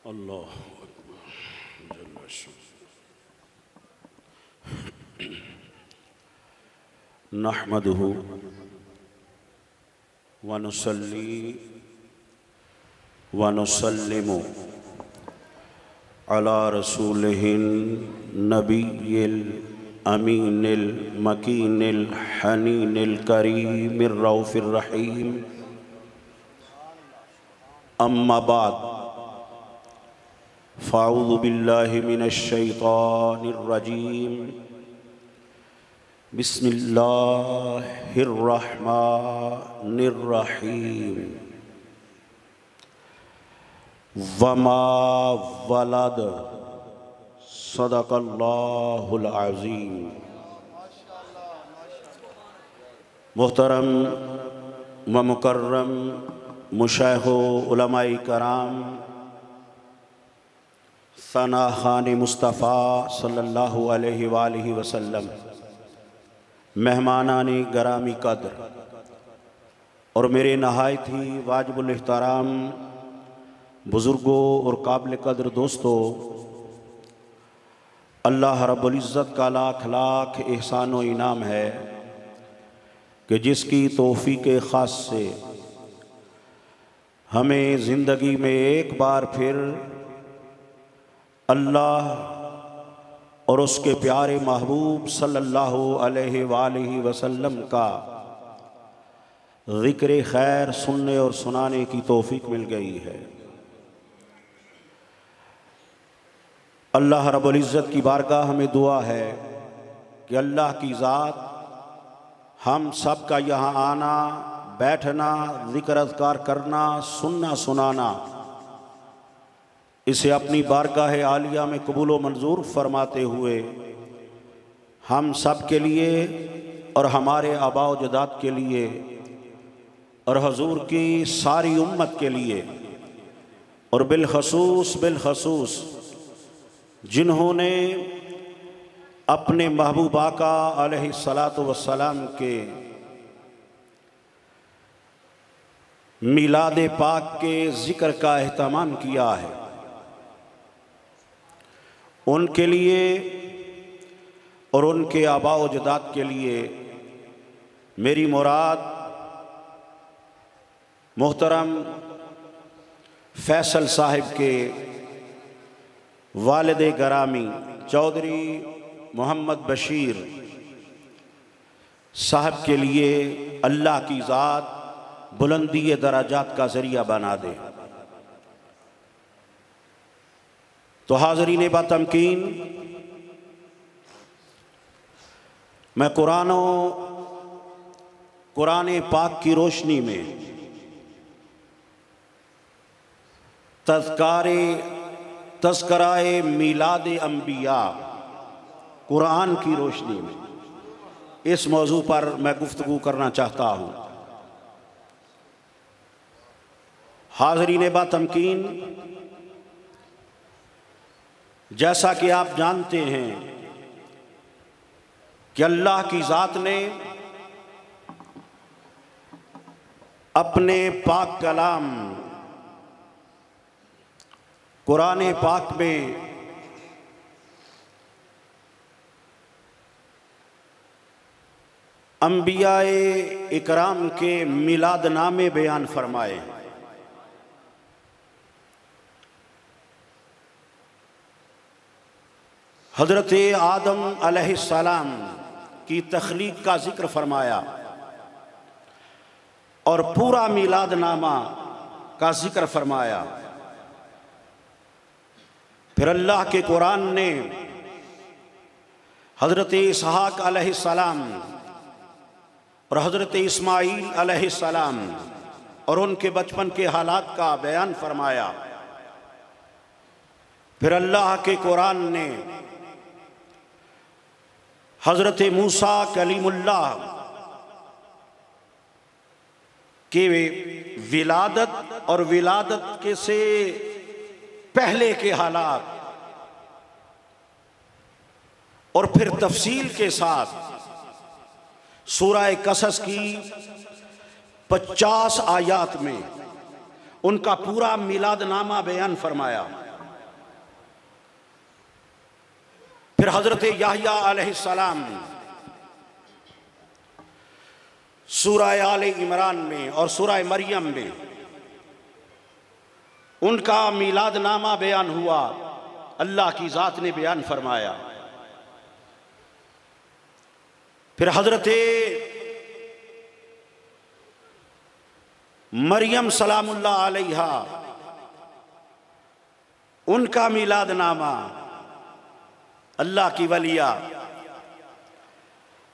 अल्लाह नहमदुहु व नुसल्ली व नुसल्लिमु अला रसूलिहिन नबिय्यिल अमीनिल मकीनिल हनीनिल करीमिर रऊफिर रहीम। अम्मा बाद फ़अऊज़ु बिल्लाहि मिनश शैतानिर रजीम। बिस्मिल्लाहिर रहमानिर रहीम। वमा वलद सदक़ल्लाहुल अज़ीम। मुहतरम व मुकर्रम मुशैख़ो उलमाए कराम सना खान मुस्तफ़ा सल्लल्लाहु अलैहि वालिहि वसल्लम, मेहमानाने गरामी कद्र और मेरे नहायत ही वाजिबुल एहतराम बुज़ुर्गों और काबिल कद्र दोस्तों, अल्लाह रब्बुल इज़्ज़त का लाख लाख एहसान व इनाम है कि जिसकी तौफ़ीक़ ख़ास से हमें ज़िंदगी में एक बार फिर अल्लाह और उसके प्यारे महबूब सल्लल्लाहु अलैहि वालिहि वसल्लम का ज़िक्र खैर सुनने और सुनाने की तौफ़ीक़ मिल गई है। अल्लाह रब्बुल इज़्ज़त की बारगाह में दुआ है कि अल्लाह की ज़ात हम सब का यहाँ आना, बैठना, ज़िक्र अज़कार करना, सुनना सुनाना, इसे अपनी बारगाह आलिया में कबूल व मंजूर फरमाते हुए हम सब के लिए और हमारे आबा व जदाद के लिए और हजूर की सारी उम्मत के लिए और बिलखसूस जिन्होंने अपने महबूब आका अलैहिस्सलातु वस्सलाम के मिलाद पाक के ज़िक्र का एहतमाम किया है, उनके लिए और उनके आबा व जदाद के लिए मेरी मुराद मोहतरम फैसल साहिब के वालिद गरामी चौधरी मोहम्मद बशीर साहब के लिए अल्लाह की ज़ात बुलंदी दराजात का ज़रिया बना दे। तो हाज़रीन बातमकीन, मैं कुरान पाक की रोशनी में तज़किराए मिलाद अंबिया, कुरान की रोशनी में इस मौजू पर मैं गुफ्तगू करना चाहता हूँ। हाज़रीन बातमकीन, जैसा कि आप जानते हैं कि अल्लाह की ज़ात ने अपने पाक कलाम कुरान पाक में अंबियाए इकराम के मिलाद नामे बयान फरमाए। हज़रत आदम अलैहिस्सलाम की तख्लीक का ज़िक्र फरमाया और पूरा मिलाद नामा का ज़िक्र फरमाया। फिर अल्लाह के कुरान ने हज़रत इसहाक़ अलैहिस्सलाम और हज़रत इस्माईल अलैहिस्सलाम और उनके बचपन के हालात का बयान फरमाया। फिर अल्लाह के कुरान ने हज़रत मूसा कलीमुल्लाह के विलादत और विलादत के से पहले के हालात और फिर तफसील के साथ सूरह कसस की 50 आयात में उनका पूरा मिलादनामा बयान फरमाया। फिर हजरत याहया अलैहिस्सलाम सूरह आले इमरान में और सूरह मरियम में उनका मीलादनामा बयान हुआ। अल्लाह की ज़ात ने बयान फरमाया। फिर हजरत मरियम सलामुल्लाह अलैहा उनका मीलादनामा, अल्लाह की वलिया।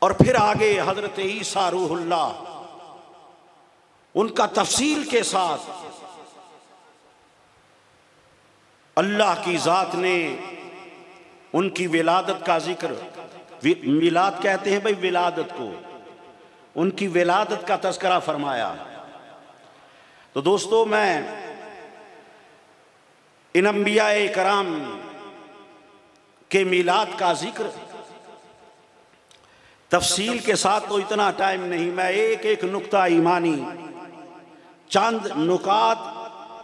और फिर आगे हजरत ईसा रूहुल्लाह, उनका तफसील के साथ अल्लाह की ज़ात ने उनकी विलादत का जिक्र, मिलाद कहते हैं भाई विलादत को, उनकी विलादत का तज़किरा फरमाया। तो दोस्तों, मैं इन अंबियाए कराम के मिलाद का जिक्र तफसील के साथ तो इतना टाइम नहीं, मैं एक एक नुक्ता ईमानी, चंद नुकात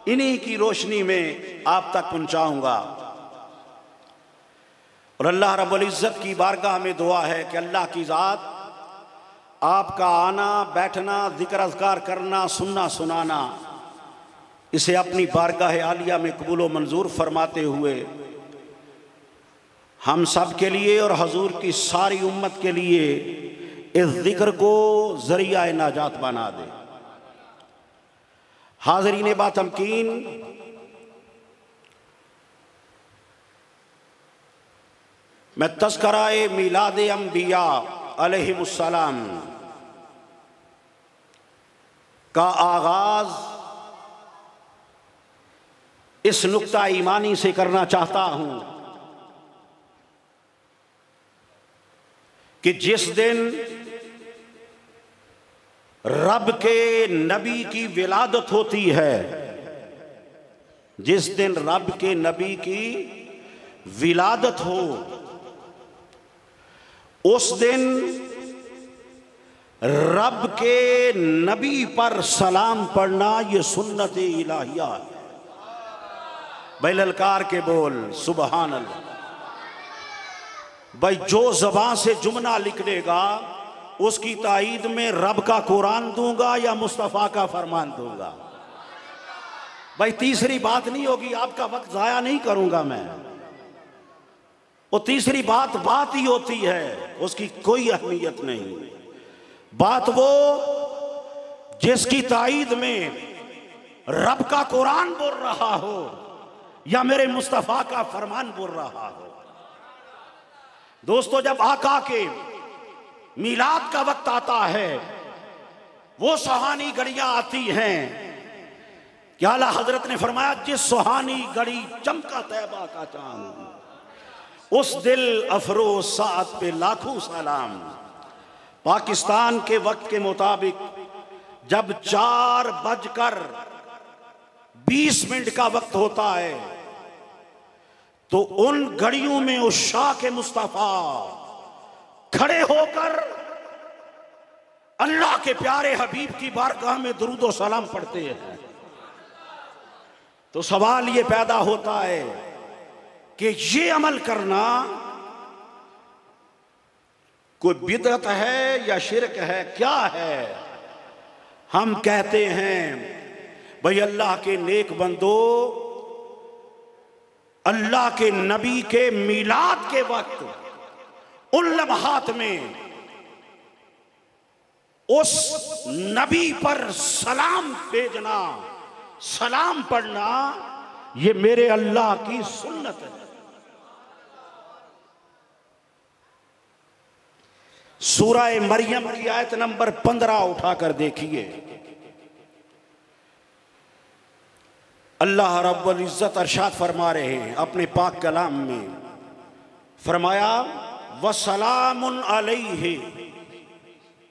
इन्हीं की रोशनी में आप तक पहुंचाऊंगा। और अल्लाह रब्बुल इज़्ज़त की बारगाह में दुआ है कि अल्लाह की ज़ात आपका आना, बैठना, जिक्र अज़कार करना, सुनना सुनाना, इसे अपनी बारगाह आलिया में कबूल व मंजूर फरमाते हुए हम सब के लिए और हजूर की सारी उम्मत के लिए इस जिक्र को ज़रिया नाजात बना दे। हाज़रीन बातमकीन, मैं तज़किरा मिलाद अंबिया अलैहिमुस्सलाम का आगाज़ इस नुक्ता ईमानी से करना चाहता हूं कि जिस दिन रब के नबी की विलादत होती है, जिस दिन रब के नबी की विलादत हो, उस दिन रब के नबी पर सलाम पढ़ना ये सुन्नत इलाहिया है। भाई ललकार के बोल सुबहान अल्लाह। भाई जो ज़बान से जुमला लिख लेगा उसकी ताईद में रब का कुरान दूंगा या मुस्तफ़ा का फरमान दूंगा। भाई तीसरी बात नहीं होगी, आपका वक्त ज़ाया नहीं करूंगा मैं। वो तीसरी बात ही होती है, उसकी कोई अहमियत नहीं। बात वो जिसकी ताईद में रब का कुरान बोल रहा हो या मेरे मुस्तफ़ा का फरमान बोल रहा हो। दोस्तों, जब आका के मीलाद का वक्त आता है, वो सुहानी घड़ियां आती हैं कि आला हजरत ने फरमाया, जिस सुहानी घड़ी चमका तैबा का चांद, उस दिल अफरोज सात पे लाखों सलाम। पाकिस्तान के वक्त के मुताबिक जब 4:20 का वक्त होता है तो उन घड़ियों में उस शाह के मुस्तफा खड़े होकर अल्लाह के प्यारे हबीब की बारगाह में दुरूद और सलाम पढ़ते हैं। तो सवाल ये पैदा होता है कि ये अमल करना कोई बिदअत है या शिरक है, क्या है? हम कहते हैं भाई अल्लाह के नेक बंदो, अल्लाह के नबी के मीलाद के वक्त उन लम्हात में उस नबी पर सलाम भेजना, सलाम पढ़ना, ये मेरे अल्लाह की सुन्नत है। सूरह मरियम की आयत नंबर 15 उठाकर देखिए। अल्लाह रब्बुल इज़्ज़त अरशाद फरमा रहे हैं अपने पाक कलाम में, फरमाया वसलामुन अलैहि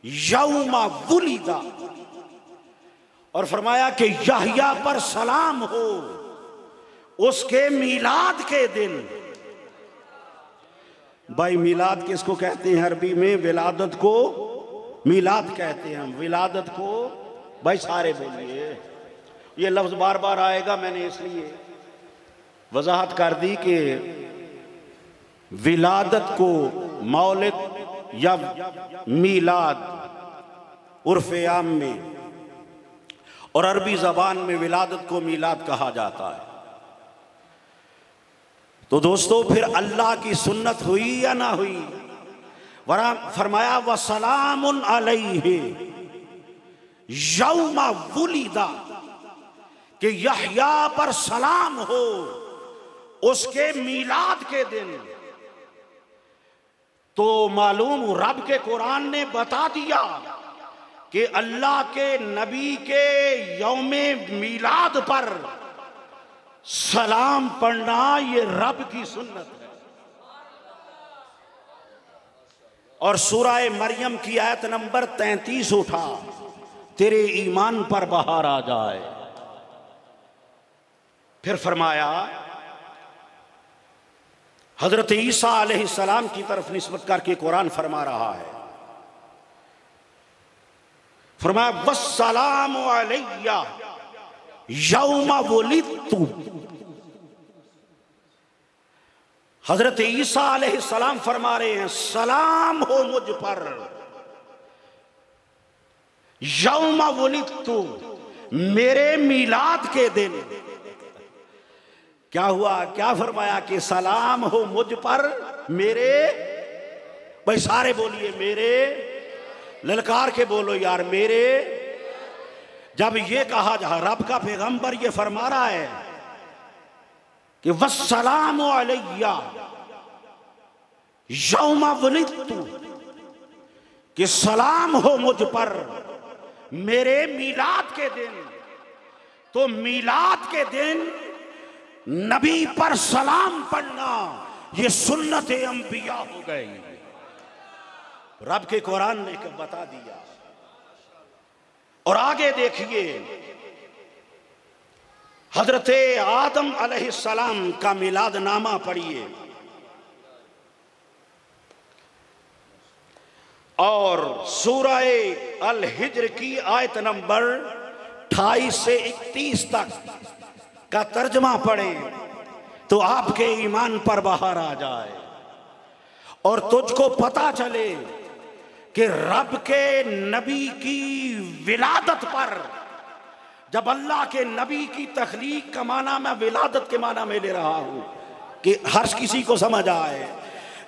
यौमा वुलिदा, और फरमाया कि याहया पर सलाम हो उसके मीलाद के दिन। भाई मीलाद किसको कहते हैं अरबी में? विलादत को मीलाद कहते हैं हम। विलादत को भाई सारे बोलिए, ये लफ्ज़ बार बार आएगा, मैंने इसलिए वजाहत कर दी कि विलादत को मौलिद या मीलाद उर्फ आम में और अरबी ज़बान में विलादत को मीलाद कहा जाता है। तो दोस्तों फिर अल्लाह की सुन्नत हुई या ना हुई? वरा फरमाया व सलामुन अलैहि यौमा वुलिदा, कि यहया पर सलाम हो उसके मीलाद के दिन। तो मालूम रब के कुरान ने बता दिया कि अल्लाह के नबी के यौमे मीलाद पर सलाम पढ़ना ये रब की सुन्नत है। और सूरह मरियम की आयत नंबर 33 उठा, तेरे ईमान पर बहार आ जाए। फिर फरमाया हजरत ईसा अलैहिस्सलाम की तरफ निस्बत करके कुरान फरमा रहा है, फरमाया वस्सलामु अलैया यौमा वुलिदतु। हजरत ईसा अलैहिस्सलाम फरमा रहे हैं सलाम हो मुझ पर यौमा वुलिदतु, मेरे मीलाद के दिन। क्या हुआ, क्या फरमाया कि सलाम हो मुझ पर मेरे, भाई सारे बोलिए मेरे, ललकार के बोलो यार मेरे। जब ये कहा जा रब का पैगंबर ये फरमा रहा है कि वस्सलामु अलैया यौमा वुलिदतु, कि सलाम हो मुझ पर मेरे मीलाद के दिन। तो मीलाद के दिन नबी पर सलाम पढ़ना ये सुन्नत अंबिया हो गई। रब के कुरान ने बता दिया। और आगे देखिए हजरत आदम अलैहिस्सलाम का मिलाद नामा पढ़िए और सूरह अल हिज्र की आयत नंबर 28 से 31 तक का तर्जमा पढ़ें तो आपके ईमान पर बहार आ जाए और तुझको पता चले कि रब के नबी की विलादत पर, जब अल्लाह के नबी की तख्लीक का माना मैं विलादत के माना में ले रहा हूं कि हर किसी को समझ आए,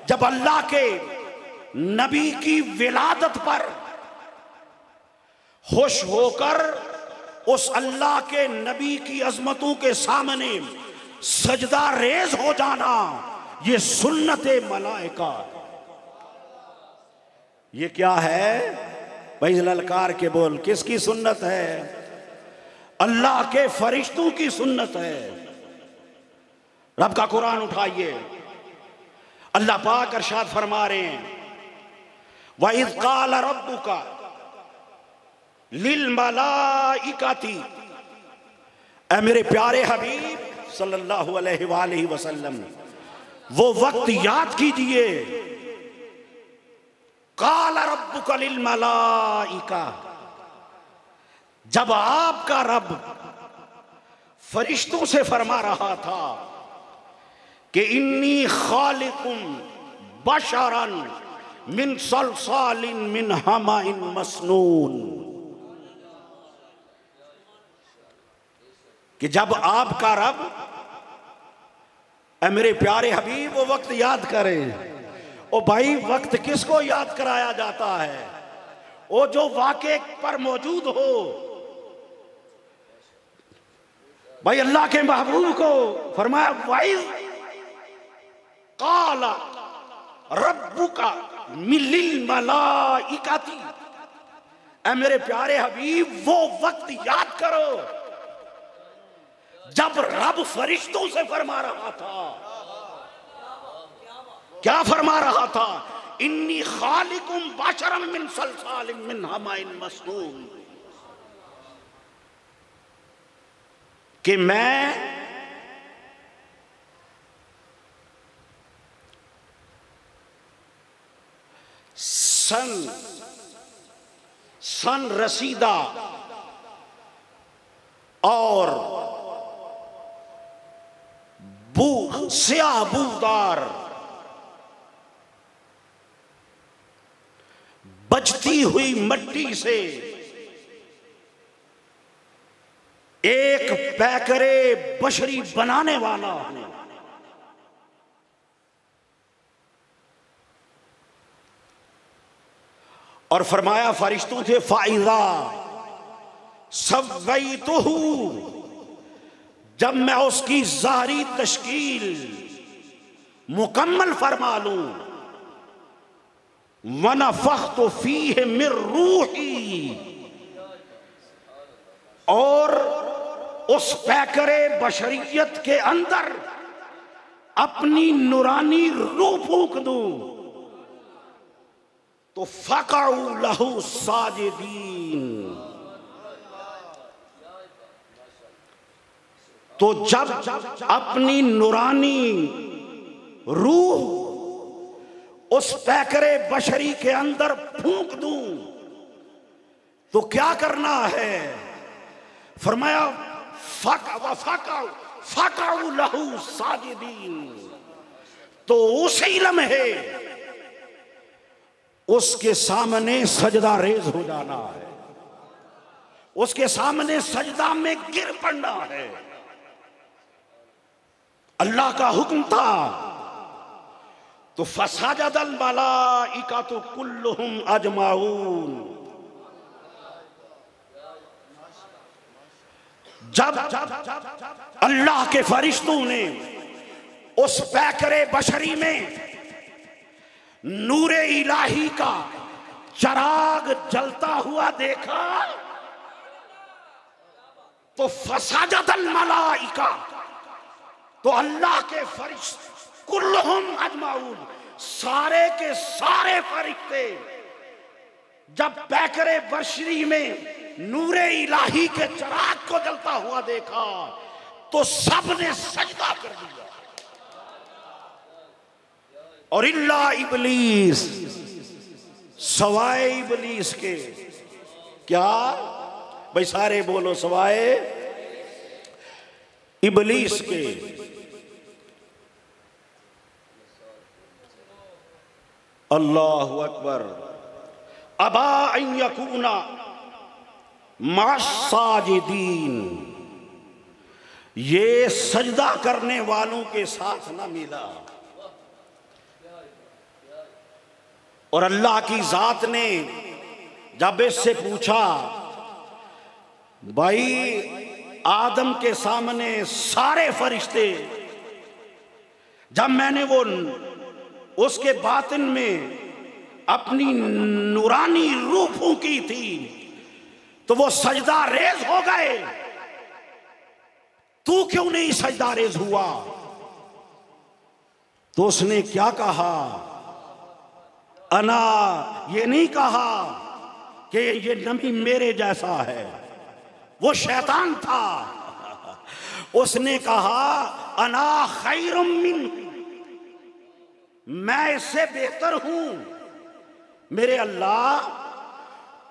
जब अल्लाह के नबी की विलादत पर खुश होकर उस अल्लाह के नबी की अजमतों के सामने सजदा रेज हो जाना, ये सुन्नत मलाइका। ये क्या है भाई? ललकार के बोल, किसकी सुन्नत है? अल्लाह के फरिश्तों की सुन्नत है। रब का कुरान उठाइए, अल्लाह पाक इरशाद फरमा रहे हैं व इज़ क़ाल रब्बुका लिल मलाइकाती, ऐ मेरे प्यारे हबीब सल्लल्लाहु अलैहि वसल्लम वो वक्त याद कीजिए, क़ाल रब्बुका लिल मलाइका, जब आपका रब फरिश्तों से फरमा रहा था कि इन्नी खालिकुम बशरन मिन सलसालिन मिन हमाइन मसनून, कि जब आपका रब, ऐ मेरे प्यारे हबीब वो वक्त याद करें। ओ भाई वक्त किसको याद कराया जाता है? वो जो वाक़े पर मौजूद हो। भाई अल्लाह के महबूब को फरमाया वाइज काला रब्बुका मिलिल मलाइकाती, ऐ मेरे प्यारे हबीब वो वक्त याद करो जब रब फरिश्तों से फरमा रहा था। क्या फरमा रहा था? इन्नी खालिकुम बशरम मिन सलसालिम मिन हमाइन मसनून, कि मैं सन रसीदा और स्याह बूदार बचती हुई मिट्टी से एक पैकरे बशरी बनाने वाला हूं। और फरमाया फरिश्तों से फाइजा सव्वैतुहु, जब मैं उसकी ज़ाहरी तश्कील मुकम्मल फरमा लूं, वनफ़ख़्तु फ़ीहि मिर रूही, और उस पैकरे बशरियत के अंदर अपनी नूरानी रूह फूंक दूं, तो फ़क़अू लहू साजिदीन। तो जब अपनी नूरानी रूह उस पैकरे बशरी के अंदर फूंक दूं, तो क्या करना है? फरमाया फ़क़अू लहू साजिदीन। तो उसी लम्हे उसके सामने सजदा रेज हो जाना है, उसके सामने सजदा में गिर पड़ना है। अल्लाह का हुक्म था तो फसजदल मलाइकातु कुल्लुहुम अजमाऊन। जब अल्लाह के फरिश्तों ने उस पैकरे बशरी में नूरे इलाही का चराग जलता हुआ देखा, तो फसजदल मलाइका, तो अल्लाह के फरिश्ते कुल्लुहुम अजमाऊन, सारे के सारे फरिश्ते जब पैकरे बशरी में नूरे इलाही के चराग को जलता हुआ देखा, तो सबने सजदा कर दिया। और इल्ला इबलीस, सवाए इबलीस के। क्या भाई? सारे बोलो, सवाए इबलीस के। अल्लाहु अकबर। अबा अन यकूना मासाजिदीन, ये सजदा करने वालों के साथ न मिला। और अल्लाह की जात ने जब इससे पूछा, भाई आदम के सामने सारे फरिश्ते, जब मैंने वो उसके बातिन में अपनी नूरानी रूह फूंकी थी, तो वो सजदा रेज हो गए, तू क्यों नहीं सजदा रेज हुआ? तो उसने क्या कहा? अना, ये नहीं कहा कि ये नबी मेरे जैसा है, वो शैतान था। उसने कहा अना खैरुम मिन, मैं इससे बेहतर हूं। मेरे अल्लाह,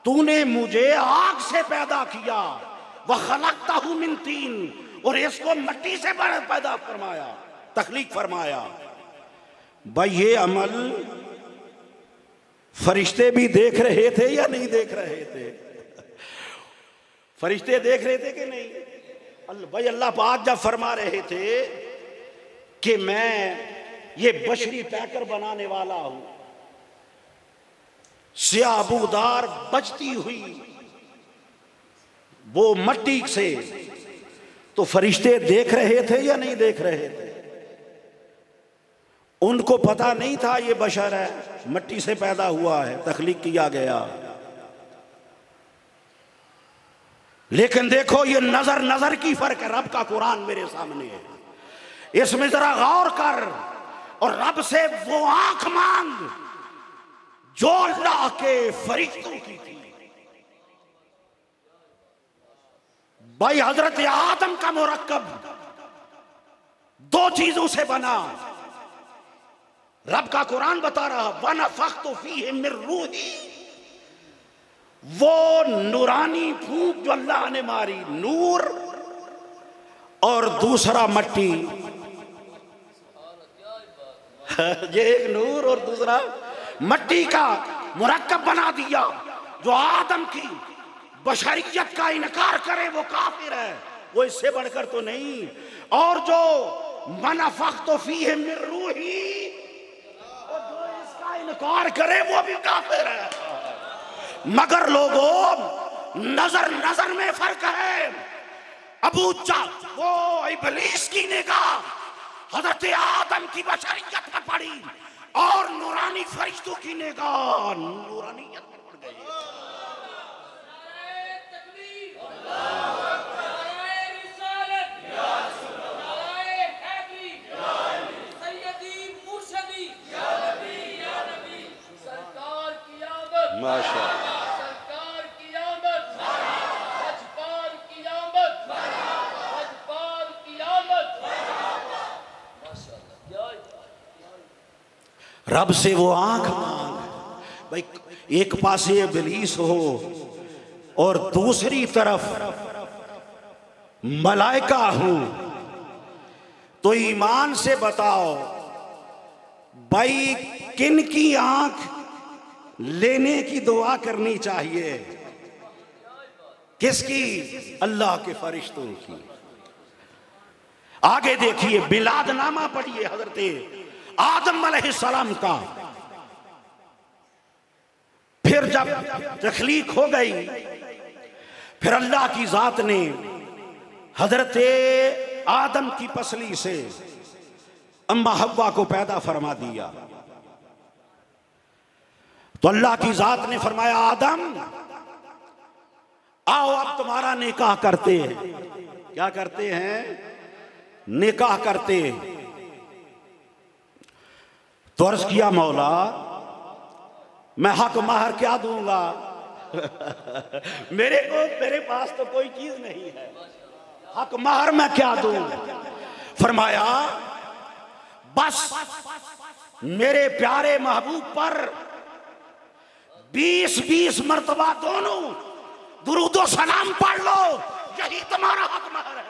तूने मुझे आग से पैदा किया, वह खलक़तहु मिन तीन, और इसको मिट्टी से पैदा फरमाया, तख्लीक फरमाया। भाई ये अमल फरिश्ते भी देख रहे थे या नहीं देख रहे थे? फरिश्ते देख रहे थे कि नहीं? भाई अल्लाह पाक जब फरमा रहे थे कि मैं ये बशरी पैकर बनाने वाला हूं, सियाबूदार बचती हुई वो मट्टी से, तो फरिश्ते देख रहे थे या नहीं देख रहे थे? उनको पता नहीं था ये बशर है, मिट्टी से पैदा हुआ है, तख्लीक किया गया। लेकिन देखो ये नजर नजर की फर्क है। रब का कुरान मेरे सामने है, इसमें जरा गौर कर, और रब से वो आंख मांग जो अल्लाह के फरिश्तों की थी। भाई हजरत आदम का मुरक्कब दो चीजों से बना। रब का कुरान बता रहा, वनफ़ख़्तु फ़ीहि मिर रूही, वो नूरानी फूंक जो अल्लाह ने मारी, नूर, और दूसरा मट्टी। ये एक नूर और दूसरा मट्टी का मुरक्कब बना दिया, जो आदम की बशरियत का इनकार करे वो काफिर है, वो इससे बढ़कर तो नहीं। और जो मनफख्तु फीहि मिन रूही, और जो इसका इनकार करे वो भी काफिर है। मगर लोगों, नजर नजर में फर्क है। अबू जहल, वो इब्लीस की निगाह हजरत आदम की बशरियत पर पड़ी और नूरानी फरिश्तों की निगाह नूरानियत पर पड़ गई। माशाअल्लाह, सरकार की आमद, हजपार की आमद, हजपार की आमद। माशाअल्लाह, रब से वो आंख मांग। भाई एक पासे इब्लीस हो और दूसरी तरफ मलाइका हो, तो ईमान से बताओ भाई किन की आंख लेने की दुआ करनी चाहिए? किसकी? अल्लाह के फरिश्तों की। आगे देखिए, बिलादनामा पढ़िए हजरत आदम अलैहिस्सलाम का। फिर जब तख्लीक हो गई, फिर अल्लाह की जात ने हजरत आदम की पसली से अम्मा हव्वा को पैदा फरमा दिया। तो अल्लाह की जात ने फरमाया, आदम आओ अब तुम्हारा निकाह करते हैं। क्या करते हैं? निकाह करते हैं। तो अर्ज किया, मौला मैं हक महर क्या दूंगा? मेरे पास तो कोई चीज नहीं है, हक महर मैं क्या दूं? फरमाया, बस मेरे प्यारे महबूब पर 20-20 मर्तबा दोनों दुरूदो सलाम पढ़ लो, यही तुम्हारा हक महर है।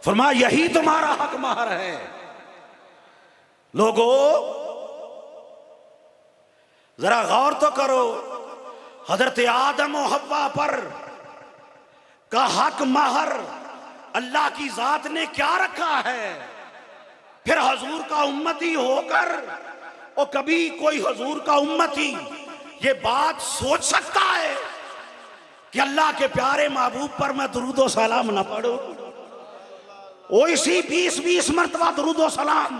फरमाया यही तुम्हारा हक महर है। लोगों जरा गौर तो करो, हजरत आदम और हव्वा पर का हक महर अल्लाह की जात ने क्या रखा है? फिर हजूर का उम्मती होकर और कभी कोई हजूर का उम्मती ये बात सोच सकता है कि अल्लाह के प्यारे महबूब पर मैं दुरूदो सलाम न पढ़ूं? वो इसी 20-20 मर्तबा दुरूदो सलाम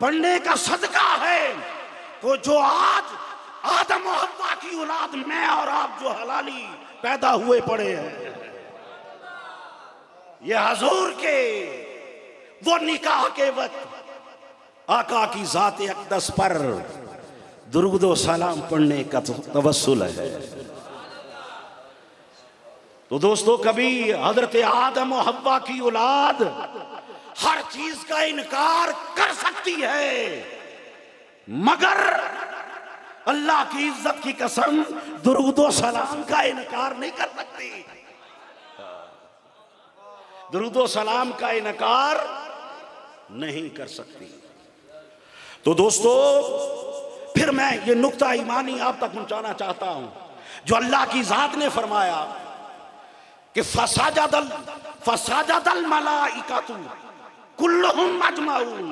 पढ़ने का सदका है। तो जो आज आदम और हव्वा की औलाद मैं और आप जो हलाली पैदा हुए पड़े हैं, ये हजूर के वो निकाह के वक्त आका की जात अक़दस पर दुरूदो सलाम पढ़ने का तवस्सुल है। तो दोस्तों, कभी हजरत आदम और हव्वा की औलाद हर चीज का इनकार कर सकती है, मगर अल्लाह की इज्जत की कसम दुरूदो सलाम का इनकार नहीं कर सकती। दुरूदो सलाम का इनकार नहीं कर सकती। तो दोस्तों, फिर मैं ये नुक्ता ईमानी आप तक पहुंचाना चाहता हूं, जो अल्लाह की जात ने फरमाया कि फसाजदल मलाइकातु कुल्लुहुम अजमाऊन।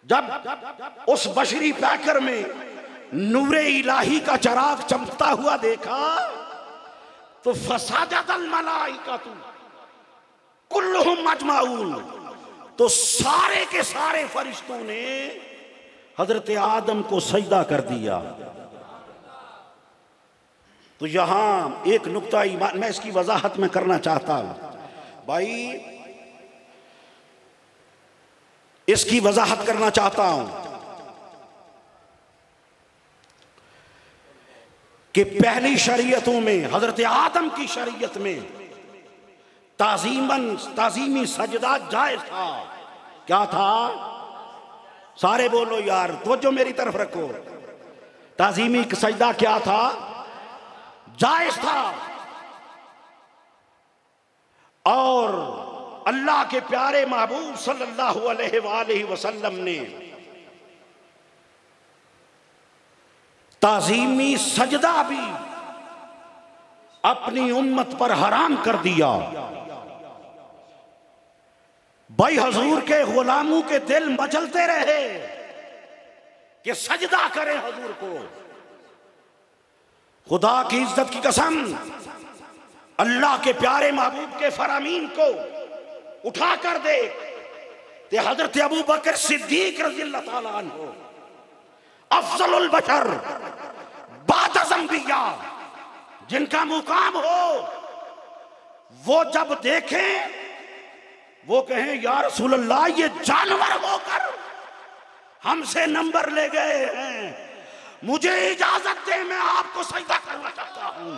जब उस बशरी पैकर में नूरे इलाही का चराग चमकता हुआ देखा, तो फसाजदल मलाइकातु कुल्लुहुम अजमाऊन, तो सारे के सारे फरिश्तों ने हजरत आदम को सजदा कर दिया। तो यहां एक नुक्ता ईमान मैं इसकी वजाहत में करना चाहता हूं। भाई इसकी वजाहत करना चाहता हूं कि पहली शरीयतों में, हजरत आदम की शरीयत में ताजीमी सजदा जायज था। क्या था? सारे बोलो यार, तो जो मेरी तरफ रखो। ताजीमी सजदा क्या था? जायज था। और अल्लाह के प्यारे महबूब सल्लल्लाहु अलैहि वसल्लम ने ताजीमी सजदा भी अपनी उम्मत पर हराम कर दिया। भाई हजूर के गुलामों के दिल मचलते रहे कि सजदा करें हजूर को। खुदा की इज्जत की कसम, अल्लाह के प्यारे महबूब के फरामीन को उठा कर दे ते हजरत अबू बकर सिद्दीक रज़ियल्लाहु ताला अन्हु अफजलुल बशर बाद अंबिया, जिनका मुकाम हो, वो जब देखें वो कहें या रसूल अल्लाह, ये जानवर होकर हमसे नंबर ले गए हैं, मुझे इजाजत दे, मैं आपको सजदा करना चाहता हूं।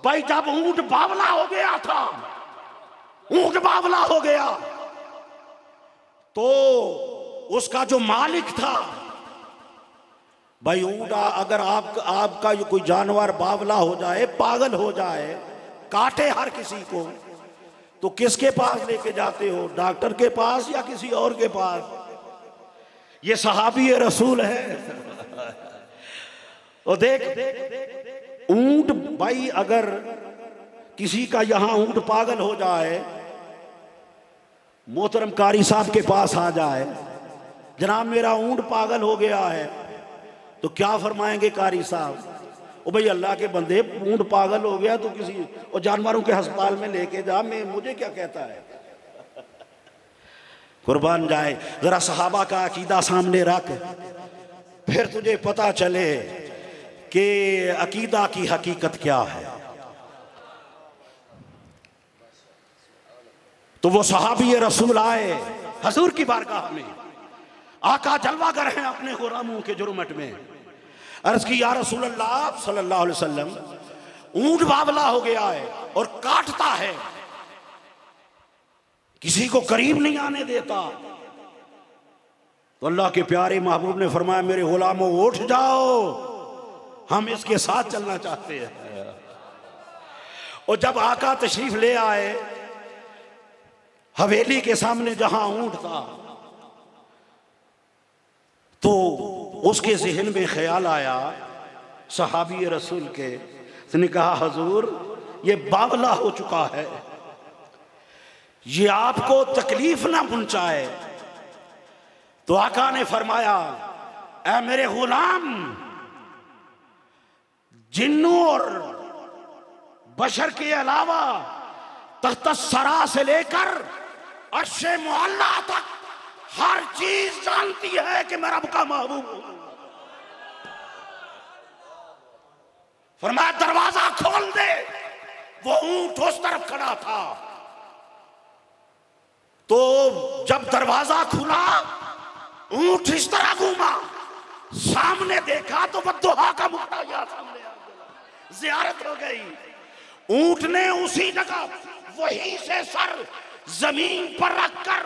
भाई जब ऊंट बावला हो गया था, ऊंट बावला हो गया तो उसका जो मालिक था, भाई ऊंट अगर आपका कोई जानवर बावला हो जाए, पागल हो जाए, काटे हर किसी को, तो किसके पास लेके जाते हो? डॉक्टर के पास या किसी और के पास? ये सहाबी रसूल है। और देख ऊंट, भाई अगर किसी का यहां ऊंट पागल हो जाए, मोहतरम कारी साहब के पास आ जाए, जनाब मेरा ऊंट पागल हो गया है, तो क्या फरमाएंगे कारी साहब? ओ भाई अल्लाह के बंदे, ऊंट पागल हो गया तो किसी और जानवरों के अस्पताल में लेके जा, मैं मुझे क्या कहता है? कुर्बान जाए। जरा सहाबा का अकीदा सामने रख, फिर तुझे पता चले कि अकीदा की हकीकत क्या है। तो वो सहाबी रसूल आए हजूर की बारगाह में, आका जलवागर हैं अपने गुलामों के जुर्मट में। अर्ज की या रसूल अल्लाह सल्लल्लाहु अलैहि वसल्लम, ऊंट बावला हो गया है और काटता है, किसी को करीब नहीं आने देता। तो अल्लाह के प्यारे महबूब ने फरमाया, मेरे गुलामों उठ जाओ, हम इसके साथ चलना चाहते हैं। और जब आका तशरीफ ले आए हवेली के सामने जहां ऊंट था, तो उसके जहन में ख्याल आया सहाबी रसूल के, उसने कहा हजूर ये बावला हो चुका है, ये आपको तकलीफ ना पहुंचाए। तो आका ने फरमाया, ऐ मेरे गुलाम, जिन्नों और बशर के अलावा तख्त सरा से लेकर अर्शे मुअल्ला तक हर चीज जानती है कि मैं रब का महबूब हूं। फरमाया दरवाजा खोल दे। वो ऊंट उस तरफ खड़ा था, तो जब दरवाजा खुला ऊंट इस तरह घूमा, सामने देखा तो बद्दुहा का मुक्ता या सामने आ गया, जियारत हो गई। ऊंट ने उसी जगह वहीं से सर जमीन पर रखकर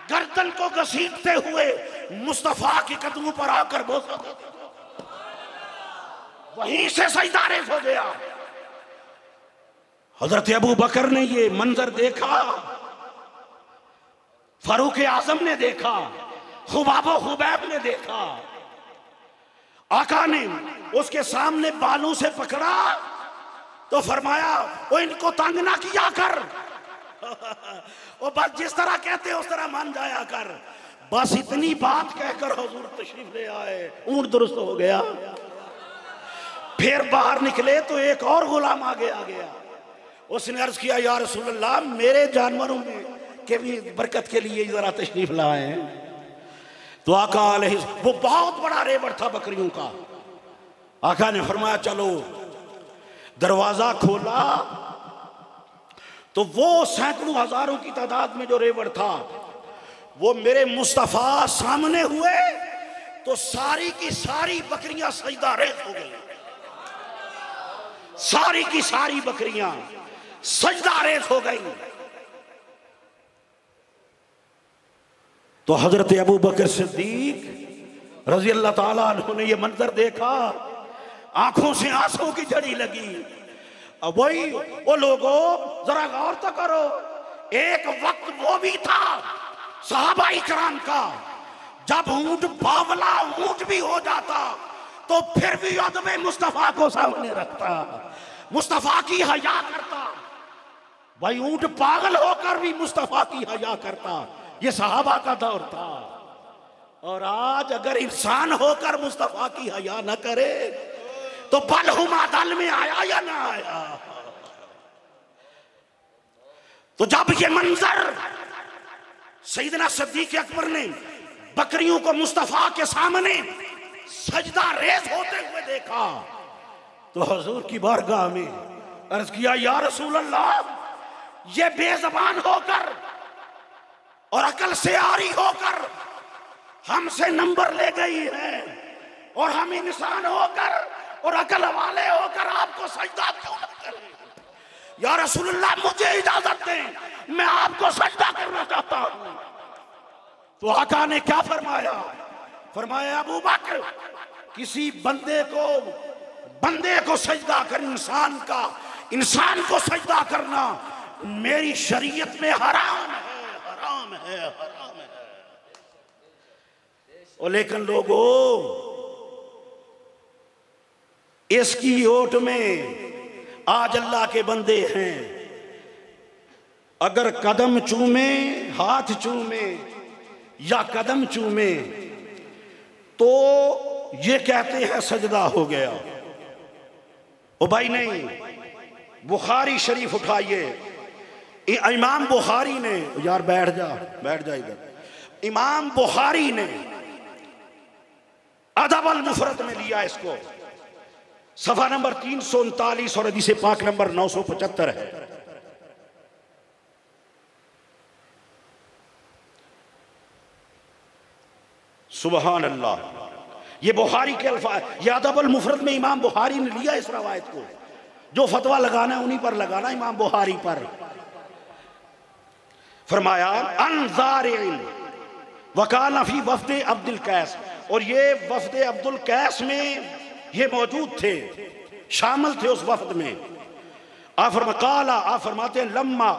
गर्दन को घसीटते हुए मुस्तफा के कदमों पर आकर बोसा, वहीं से सजदारेज हो गया। हजरत अबू बकर ने ये मंजर देखा, फारूक आजम ने देखा, खुबाबो खुबैब ने देखा। आका ने उसके सामने बालों से पकड़ा तो फरमाया, वो इनको तंग ना किया कर, वो बस जिस तरह कहते उस तरह मान जाया कर। बस इतनी बात कहकर हुजूर तशरीफ ले आए, ऊंट दुरुस्त हो गया। फिर बाहर निकले तो एक और गुलाम आगे आ गया। उसने अर्ज किया, या रसूल अल्लाह, मेरे जानवरों में के भी बरकत के लिए जरा तशरीफ लाए। तो आका वो बहुत बड़ा रेवड़ था बकरियों का। आका ने फरमाया चलो। दरवाजा खोला तो वो सैकड़ों हजारों की तादाद में जो रेवड़ था वो मेरे मुस्तफा सामने हुए तो सारी की सारी बकरियां सजदा रेज़ हो गई। सारी की सारी बकरियां सजदा रेज़ हो गई। तो हजरत अबू बकर सिद्दीक रजी अल्लाह ताला अन्हु ने यह मंजर देखा, आंखों से आंसू की झड़ी लगी। अब वही वो लोगों जरा गौर तो करो, एक वक्त वो भी था सहाबा इकराम का जब ऊंट बावला ऊंट भी हो जाता तो फिर भी अदब मुस्तफा को सामने रखता, मुस्तफा की हया करता। भाई ऊंट पागल होकर भी मुस्तफा की हया करता, ये सहाबा का दौर था। और आज अगर इंसान होकर मुस्तफा की हया न करे तो बलहुमा दल में आया या ना आया। तो जब ये मंजर सैयदना सिद्दीक अकबर ने बकरियों को मुस्तफा के सामने सजदा रेज़ होते हुए देखा तो हुजूर की बारगाह में अर्ज किया, या रसूल अल्लाह, ये बेज़बान होकर और अकल से आरी होकर हमसे नंबर ले गई है और हम इंसान होकर और अकल वाले होकर आपको सजदा क्यों न करें? या रसूलुल्लाह, मुझे इजाजत दें, मैं आपको सजदा करना चाहता हूं। तो आका ने क्या फरमाया? फरमाया, अबू बकर, किसी बंदे को सजदा कर, इंसान को सजदा करना मेरी शरीयत में हराम है। और लेकिन लोगों, इसकी ओट में आज अल्लाह के बंदे हैं, अगर कदम चूमे, हाथ चूमे या कदम चूमे तो ये कहते हैं सजदा हो गया। ओ भाई नहीं, बुखारी शरीफ उठाइए, इमाम बुखारी ने, यार बैठ जा इधर, इमाम बुखारी ने अदब अल मुफरद में लिया इसको, सफा नंबर 339 और हदीस पाक नंबर 975 है। सुबहान अल्लाह, ये बुखारी के अल्फाज, ये अदब अल मुफरद में इमाम बुखारी ने लिया इस रवायत को। जो फतवा लगाना है उन्हीं पर लगाना, इमाम बुखारी पर। फरमाया, अनज़ारिन वकाना फी वफ़द अब्दुल कैस, और ये वफ़द अब्दुल कैस में ये मौजूद थे, शामिल थे उस वफ़द में। आप फरमाते हैं, लम्मा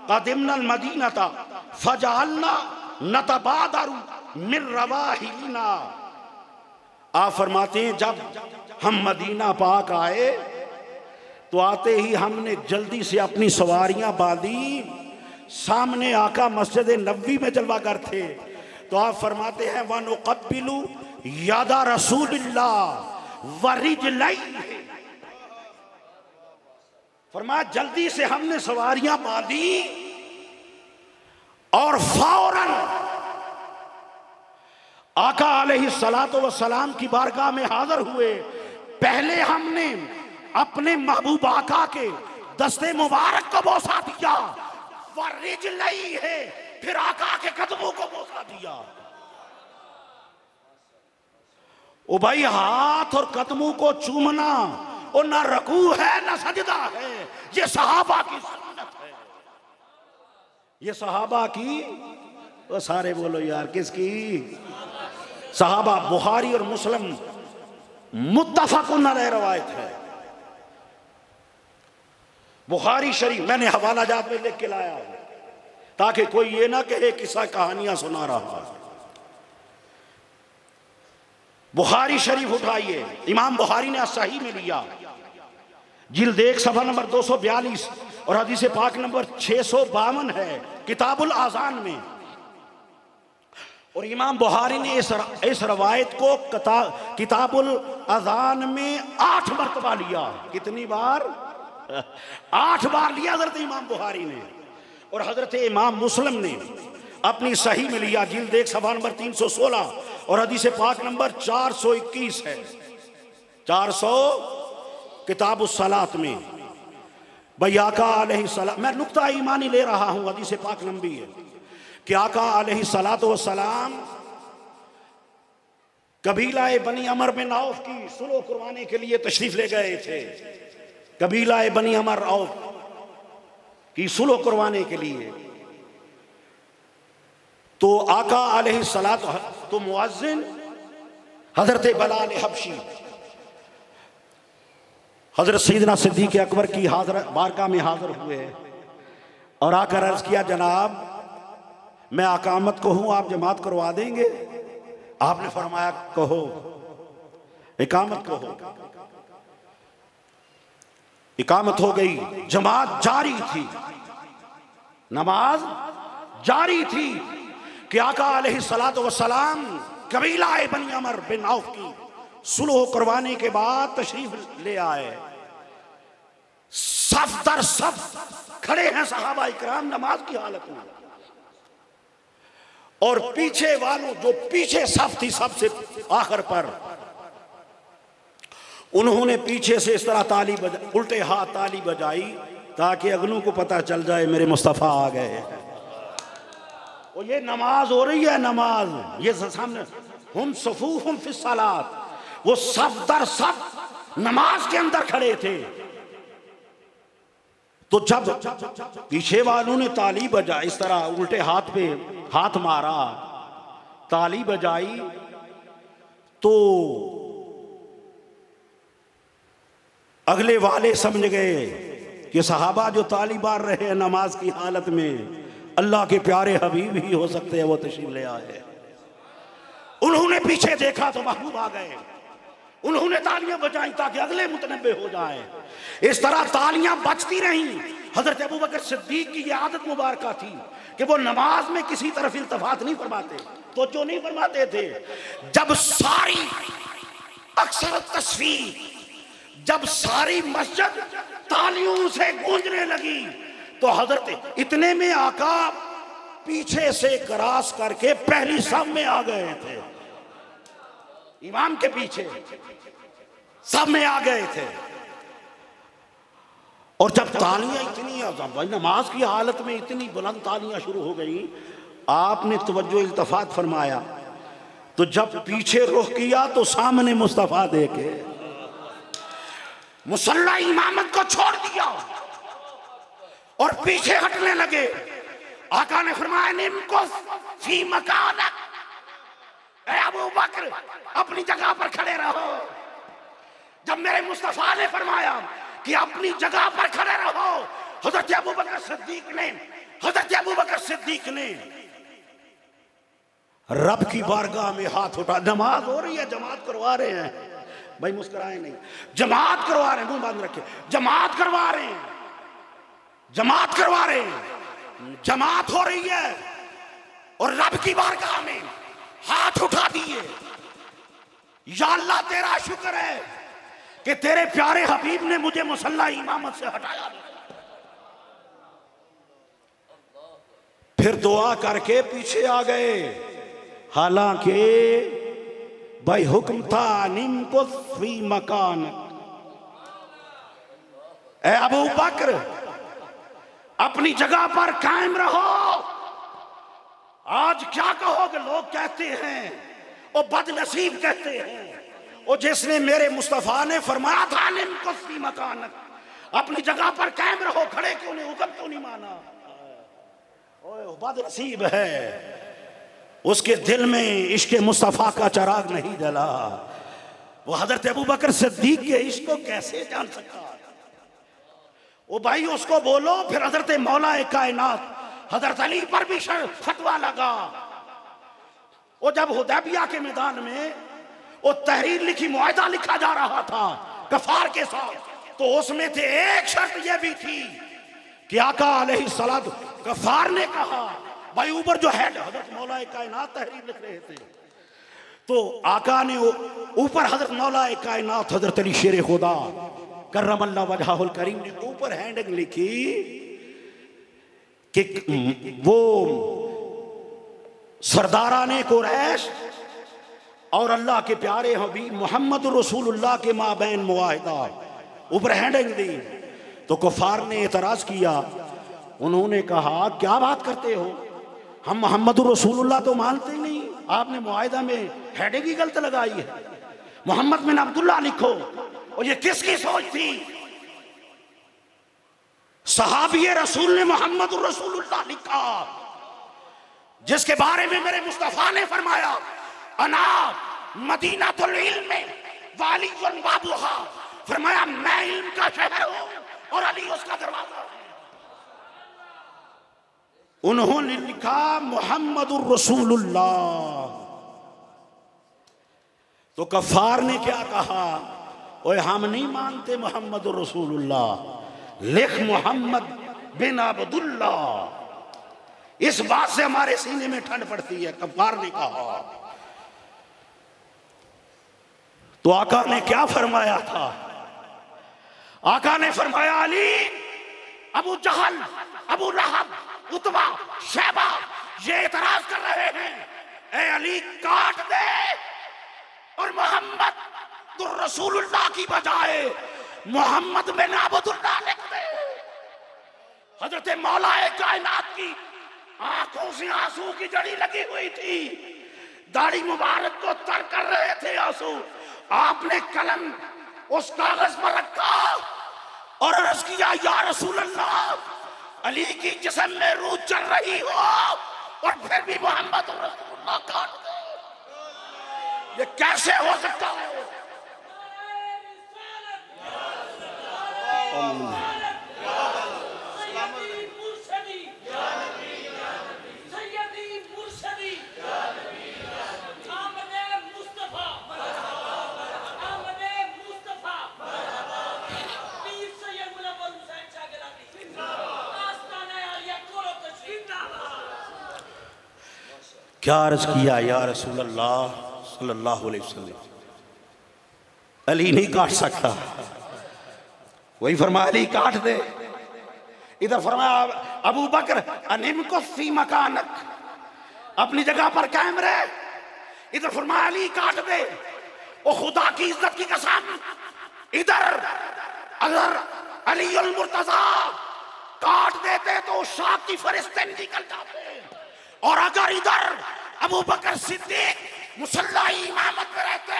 क़दिमना अल-मदीनता फजअलना नतबादरु मिन रवाहिना। आप फरमाते हैं, जब हम मदीना पाक आए तो आते ही हमने जल्दी से अपनी सवारियां बांधी, सामने आका मस्जिद नबवी में जलवागर थे। तो आप फरमाते हैं, वनुक़ब्बिलु यादा रसूलिल्लाह वरिजलैहि, फरमाया जल्दी से हमने सवारियां बांधी और फौरन आका अलैहिस्सलातु वस्सलाम की बारगाह में हाजिर हुए। पहले हमने अपने महबूब आका के दस्ते मुबारक को बोसा दिया, वरिजलैहि है, फिर आका के कदमों को बोसा दिया। ओ भाई, हाथ और कदमों को चूमना और ना रकू है ना सजदा है, ये सहाबा की सुन्नत है। ये सहाबा की, वो सारे बोलो यार, किसकी? सहाबा। बुखारी और मुस्लिम मुत्तफक़ुन अलैह रवायत है। बुखारी शरीफ मैंने हवाला जात में लिख के लाया ताकि कोई ये ना कहे किस्सा कहानियां सुना रहा। बुखारी शरीफ उठाइए, इमाम बुखारी ने सही में लिया, जिल्द 1 सफा नंबर 242 और हदीस पाक नंबर 652 है, किताबुल आज़ान में। और इमाम बुखारी ने इस रवायत को किताबुल आज़ान में 8 मरतबा लिया। कितनी बार? 8 बार लिया हजरत इमाम बुखारी ने। और हजरत इमाम मुस्लिम ने अपनी सही में लिया, जिल्द 1 सफा नंबर 316 और हदीस पाक नंबर 421 है, 400 किताबुस सलात में। भाई आका अलैहिस्सलाम, मैं नुक्ता ईमानी ले रहा हूं, हदीस पाक लंबी है कि आका अलैहिस्सलातु वस्सलाम कबीला बनी अमर बिन औफ की सुलह करवाने के लिए तशरीफ ले गए थे। कबीला बनी अमर औफ, की सुलह करवाने के लिए। तो आका अलैहिस्सलात तो मुअज्जिन हजरत बिलाल हबशी हजरत सैयदना सिद्दीक़ अकबर की बारगाह में हाजिर हुए और आकर अर्ज किया, जनाब मैं अकामत को हूं, आप जमात करवा देंगे? आपने फरमाया कहो, इकामत कहो। इकामत हो गई, जमात जारी थी, नमाज जारी थी कि आका अलैहिस्सलातु वस्सलाम कबीला बनी अमर बिन औफ की सुलह करवाने के बाद तशरीफ ले आए। सफ दर सफ खड़े हैं सहाबा इकराम नमाज की हालत में, और पीछे वालों जो पीछे सफ थी सबसे आखिर पर, उन्होंने पीछे से इस तरह ताली बजाई, उल्टे हाथ ताली बजाई ताकि अगलों को पता चल जाए मेरे मुस्तफ़ा आ गए। और ये नमाज हो रही है, नमाज ये सामने, हम सफूफुम फिस सलात, वो सब दर सब नमाज के अंदर खड़े थे। तो जब पीछे वालों ने ताली बजाई, इस तरह उल्टे हाथ पे हाथ मारा, ताली बजाई, तो अगले वाले समझ गए कि सहाबा जो ताली मार रहे हैं नमाज की हालत में अल्लाह के प्यारे हबीब ही हो सकते हैं, वो तशरीफ ले आए। उन्होंने पीछे देखा तो महबूब आ गए, उन्होंने तालियां बजाई ताकि अगले मुतनब्बे हो जाए। इस तरह तालियां बजती रहीं। हजरत अबू बकर सिद्दीक की ये आदत मुबारक थी कि वो नमाज में किसी तरफ इल्तिफात नहीं फरमाते, तो जो नहीं फरमाते थे। जब सारी अक्सर तस्वीर, जब सारी मस्जिद तालियों से गूंजने लगी तो हजरत इतने में आका पीछे से क्रॉस करके पहली सब में आ गए थे, इमाम के पीछे सब में आ गए थे। और जब तालियां इतनी, भाई नमाज की हालत में इतनी बुलंद तालियां शुरू हो गई, आपने तवज्जो इल्तिफात फरमाया, तो जब पीछे रुख किया तो सामने मुस्तफा देखे, मुसल्ला इमामत को छोड़ दिया और पीछे हटने लगे। आका ने फरमाया निमकुस फी मकानक, ए अबू बकर अपनी जगह पर खड़े रहो। जब मेरे मुस्तफा ने फरमाया कि अपनी जगह पर खड़े रहो, हजरत अबू बकर सिद्दीक ने रब की बारगाह में हाथ उठा, नमाज हो रही है, जमात करवा रहे हैं, भाई मुस्कुराए नहीं, जमात करवा रहे हैं, मुंह बंद रखे, जमात करवा रहे हैं, जमात करवा रहे हैं, जमात हो रही है, और रब की बारगाह में हाथ उठा दिए। या अल्लाह तेरा शुक्र है कि तेरे प्यारे हबीब ने मुझे मुसल्ला इमामत से हटाया। फिर दुआ करके पीछे आ गए, हालांकि भाई हुक्म था निमकुस फी मकान, ए अबू बकर अपनी जगह पर कायम रहो। आज क्या कहोगे, लोग कहते हैं और बदनसीब कहते हैं, और जिसने मेरे मुस्तफा ने फरमाया था निमकुस फी मकान, अपनी जगह पर कायम रहो, खड़े क्यों नहीं, हुक्म क्यों नहीं माना, ओए बदनसीब है, उसके दिल में इश्क मुस्तफा का चिराग नहीं जला। वो हजरत अबू बकर सिद्दीक के इश्क को कैसे जान सकता। ओ भाई उसको बोलो। फिर हजरत मौला कायनात हजरत अली पर भी फतवा लगा। वो जब हुदैबिया के मैदान में वो तहरीर लिखी, मुआहदा लिखा जा रहा था गफार के साथ, तो उसमें थे एक शर्त यह भी थी कि आका अलैहिस्सलात गफार ने कहा, भाई ऊपर जो हेड हजरत मौला कायनात तहरीर लिख रहे थे, तो आका ने ऊपर हजरत मौला कायनात हजरत अली शेर खुदा करमल्लाहु वजहुल करीम ने ऊपर हेडिंग लिखी कि वो सरदाराने कुरैश और अल्लाह के प्यारे हबीब मोहम्मद रसूलुल्लाह के माबैन मुआहिदा, ऊपर हेडिंग दी। तो कुफार ने एतराज किया, उन्होंने कहा क्या बात करते हो, हम मोहम्मद रसूलुल्लाह तो मानते ही नहीं, आपने मुआहिदा में हेडिंग ही गलत लगाई है, मोहम्मद बिन अब्दुल्लाह लिखो। और ये किसकी सोच थी? सहाबी रसूल ने मोहम्मद रसूलुल्लाह लिखा, जिसके बारे में मेरे मुस्तफा ने फरमाया अना मदीनातुल इल्म वालियुन बाबुहा, फरमाया मैं इल्म का शहर हूं और अली उसका दरवाजा है। उन्होंने लिखा मोहम्मदुर रसूलुल्लाह। तो कफ्फार ने क्या कहा, ओए हम नहीं मानते मोहम्मदुर रसूलुल्लाह, लिख मोहम्मद बिन अब्दुल्लाह। इस बात से हमारे सीने में ठंड पड़ती है। कफ्फार ने कहा। तो आका ने क्या फरमाया था? आका ने फरमाया अली, अबू जहल, अबू लहब, उतबा, शैबा ये एतराज कर रहे हैं, ए अली काट दे और मोहम्मद रसूलुल्लाह की बजाय मोहम्मद बिन अब्दुल्लाह लिख दे। हजरत मौलाए कायनात की आंखों से आंसू की जड़ी लगी हुई थी, दाढ़ी मुबारक को तर कर रहे थे आंसू। आपने कलम उस कागज पर रखा और अर्ज किया, या रसूल अल्लाह, अली की जिस्म में रूह चल रही हो और फिर भी मोहम्मद रसूलुल्लाह काट दे, ये कैसे हो सकता है? क्या अर्ज किया, या रसूल अल्लाह सल्लल्लाहु अलैहि वसल्लम, अली नहीं काट सकता। वही फरमाया अली काट दे। इधर फरमाया अबू बकर अनिम को फी मकानक, अपनी जगह पर कायम रहे। इधर फरमाया अली काट दे। ओ खुदा की इज्जत की कसम, इधर अगर अली अल मुर्तजा काट देते तो शाह की फरिश्ते निकल जाते, और अगर इधर अबू बकर सिद्दीक मुसल्ला इमामत में रहते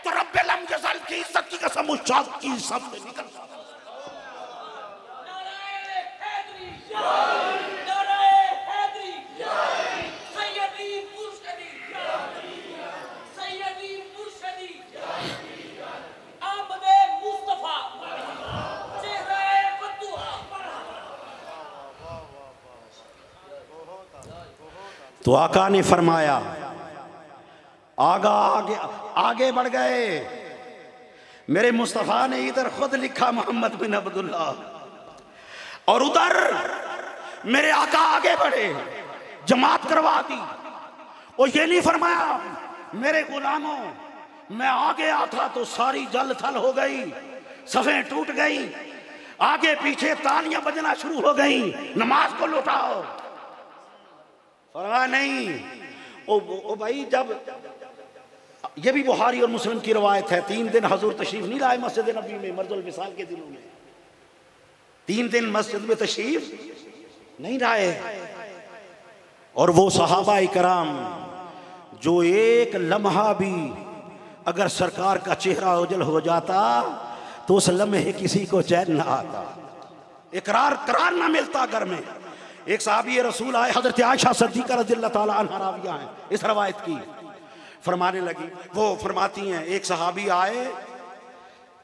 तो रब्बे लम यज़ल की इज्जत की कसम उस शाह की सामने निकल जाते। तो आका ने फरमाया आगे आगे बढ़ गए। मेरे मुस्तफा ने इधर खुद लिखा मोहम्मद बिन अब्दुल्लाह, और उधर मेरे आका आगे बढ़े, जमात करवा दी। और ये नहीं फरमाया मेरे गुलामों, मैं आगे आता तो सारी जल थल हो गई, सफ़ें टूट गई, आगे पीछे तालियां बजना शुरू हो गई, नमाज को लौटाओ। फरमाया नहीं। ओ भाई, जब ये भी बुखारी और मुस्लिम की रवायत है, 3 दिन हजूर तशरीफ नहीं लाए मस्जिद नबी में मर्जुल विसाल के दिनों में, 3 दिन मस्जिद में तशरीफ नहीं लाए। और वो सहाबा इकराम जो एक लम्हा भी अगर सरकार का चेहरा उजल हो जाता तो उस लम्हे किसी को चैन ना आता, इकरार करार ना मिलता घर में। एक साहबी रसूल आए, हजरत आयशा सिद्दीक़ा रज़ियल्लाहु ताला अन्हा राविया हैं इस रवायत की, फरमाने लगी, वो फरमाती हैं एक सहाबी आए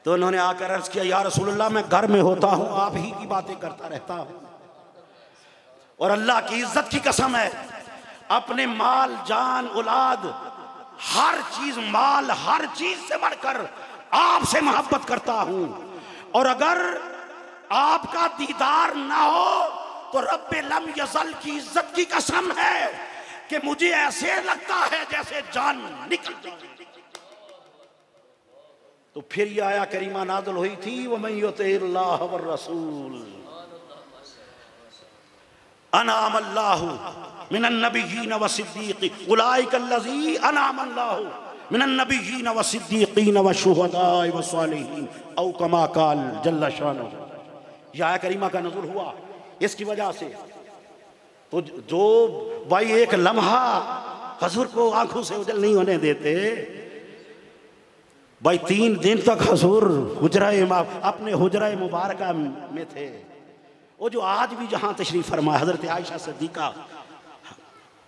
तो उन्होंने आकर अर्ज किया, या रसूलल्लाह मैं घर में होता हूँ आप ही की बातें करता रहता हूँ, और अल्लाह की इज्जत की कसम है अपने माल जान औलाद हर चीज, माल हर चीज से बढ़कर आपसे मोहब्बत करता हूँ, और अगर आपका दीदार ना हो तो रब्बे लम यज़ल की इज्जत की कसम है कि मुझे ऐसे लगता है जैसे जान निकल जाए। तो फिर ये आया करीमा नाज़िल हुई थी, वमन युतिइल्लाह वर रसूल अनअम अल्लाहु मिनन नबिय्यीन व सिद्दीक़ीन उलाइका अल्लज़ी अनअम अल्लाहु मिनन नबिय्यीन व सिद्दीक़ीन व शुहदाए व सालिहीन औ कमा क़ाल जल्ल शानुहु। यह आया करीमा का नज़ुल हुआ इसकी वजह से। तो जो भाई एक लम्हा हजूर को आंखों से उजल नहीं होने देते, भाई 3 दिन तक हजूर अपने हुजरा मुबारका में थे, वो जो आज भी जहां तशरीफ फरमा हजरत आयशा सिद्दीका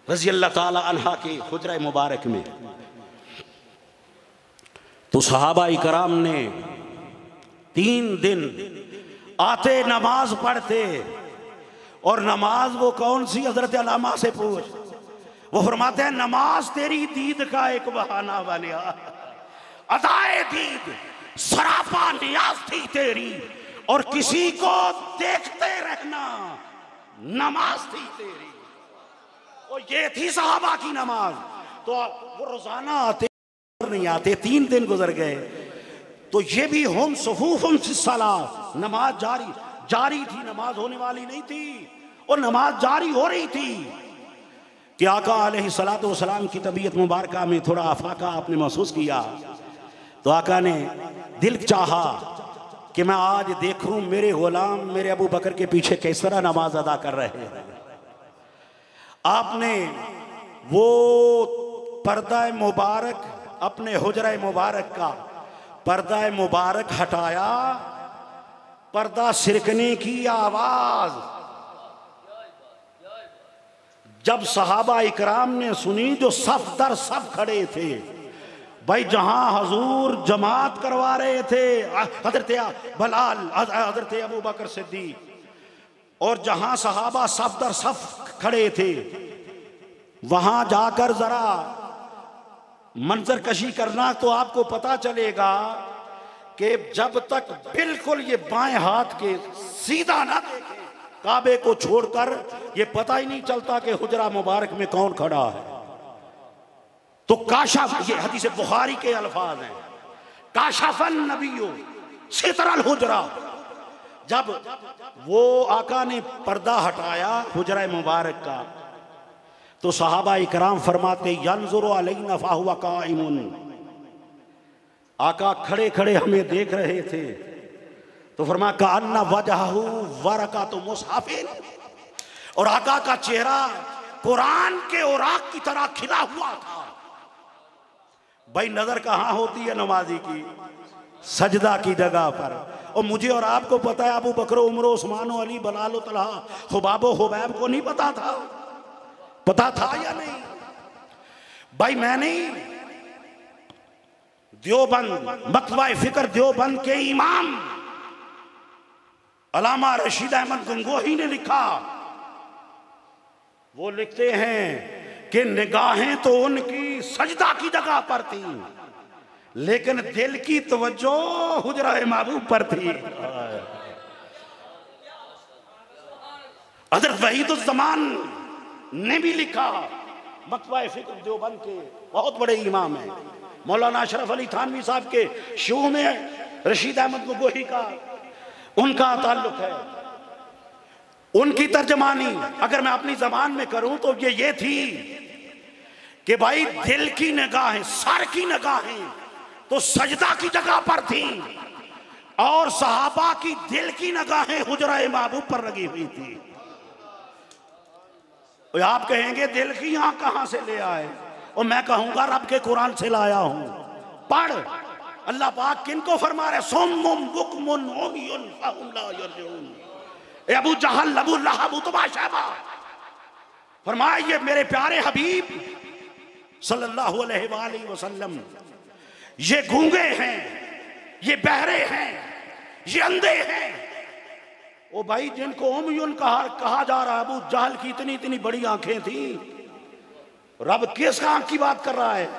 रज़ी अल्लाह ताला अन्हा के हुजरा मुबारक में, तो सहाबा इकराम ने 3 दिन आते नमाज पढ़ते, और नमाज वो कौन सी, हजरत अलामा से पूछ, वो फरमाते हैं नमाज तेरी दीद का एक बहाना बना, अदाए दीद सरापा नियाज थी तेरी, और किसी को देखते रहना नमाज थी तेरी। और ये थी सहाबा की नमाज। तो वो रोजाना आते नहीं आते, 3 दिन गुजर गए, तो ये भी हम सफूफुम सला, नमाज जारी थी, नमाज होने वाली नहीं थी, और नमाज जारी हो रही थी कि आका अलैहिस्सलातु वस्सलाम की तबीयत मुबारका में थोड़ा आफाका आपने महसूस किया। तो आका ने दिल चाहा कि मैं आज देखूं मेरे गुलाम मेरे अबू बकर के पीछे किस तरह नमाज अदा कर रहे हैं। आपने वो पर्दा मुबारक, अपने हुजरा मुबारक का पर्दा मुबारक हटाया, पर्दा सिरकने की आवाज जब सहाबा इकराम ने सुनी, जो सफ दर सफ खड़े थे, भाई जहां हजूर जमात करवा रहे थे हजरत बलाल, हजरत अबू बकर सिद्दीक, और जहां सहाबा सफ दर सफ खड़े थे, वहां जाकर जरा मंजर कशी करना तो आपको पता चलेगा कि जब तक बिल्कुल ये बाएं हाथ के सीधा ना देखे काबे को छोड़कर, ये पता ही नहीं चलता कि हुजरा मुबारक में कौन खड़ा है। तो काशा, ये हदीस बुखारी के अल्फाज हैं, काशाफन नबियो सितरल हुजरा, जब वो आका ने पर्दा हटाया हुजरा मुबारक का, तो सहाबा इकराम फरमाते यंजुरु अलैना फहुवा काइमुन, आका खड़े खड़े हमें देख रहे थे, तो फरमा कान्ना वजहहु वरकातु मुसहफिन, और आका का चेहरा कुरान के औराक की तरह खिला हुआ था। भाई नजर कहां होती है नमाजी की, सजदा की जगह पर। और मुझे और आपको पता है अबू बकर उमर उस्मान अली बलाल तलहा खुबाबो हुबैब को नहीं पता था, पता था या नहीं? भाई मैंने देवबंद मकतबा फिक्र देवबंद के इमाम अल्लामा रशीद अहमद गंगोही ने लिखा, वो लिखते हैं कि निगाहें तो उनकी सजदा की जगह पर थी, लेकिन दिल की तवज्जो हुजरा महबूब पर थी। हज़रत वहीदुज़्ज़मान ने भी लिखा, मकतबा फिक्र देवबंद के बहुत बड़े इमाम हैं, मौलाना अशरफ अली थानवी साहब के शो में रशीद अहमद गंगोही का उनका ताल्लुक है। उनकी तर्जमानी अगर मैं अपनी जबान में करूं तो ये थी कि भाई दिल की निगाहें, सर की निगाहें तो सजदा की जगह पर थी, और सहाबा की दिल की निगाहें हुजरा महबूब पर लगी हुई थी। और आप कहेंगे दिल की आंख कहां से ले आए, और मैं कहूंगा रब के कुरान से लाया हूं। पढ़, अल्लाह पाक किनको फरमा रहे, सुम्मुम बुकमुन उमयुन फहुम ला यरजुन। ए अबू जहल, अबू लहब, उतबा, शैबा, फरमाया ये मेरे प्यारे हबीब सल्लल्लाहु अलैहि वसल्लम, ये गूंगे हैं, ये बहरे हैं, ये अंधे हैं। ओ भाई जिनको उमयुन कहा जा रहा है, अबू जहल की इतनी इतनी बड़ी आंखें थी, रब किस आंख की बात कर रहा है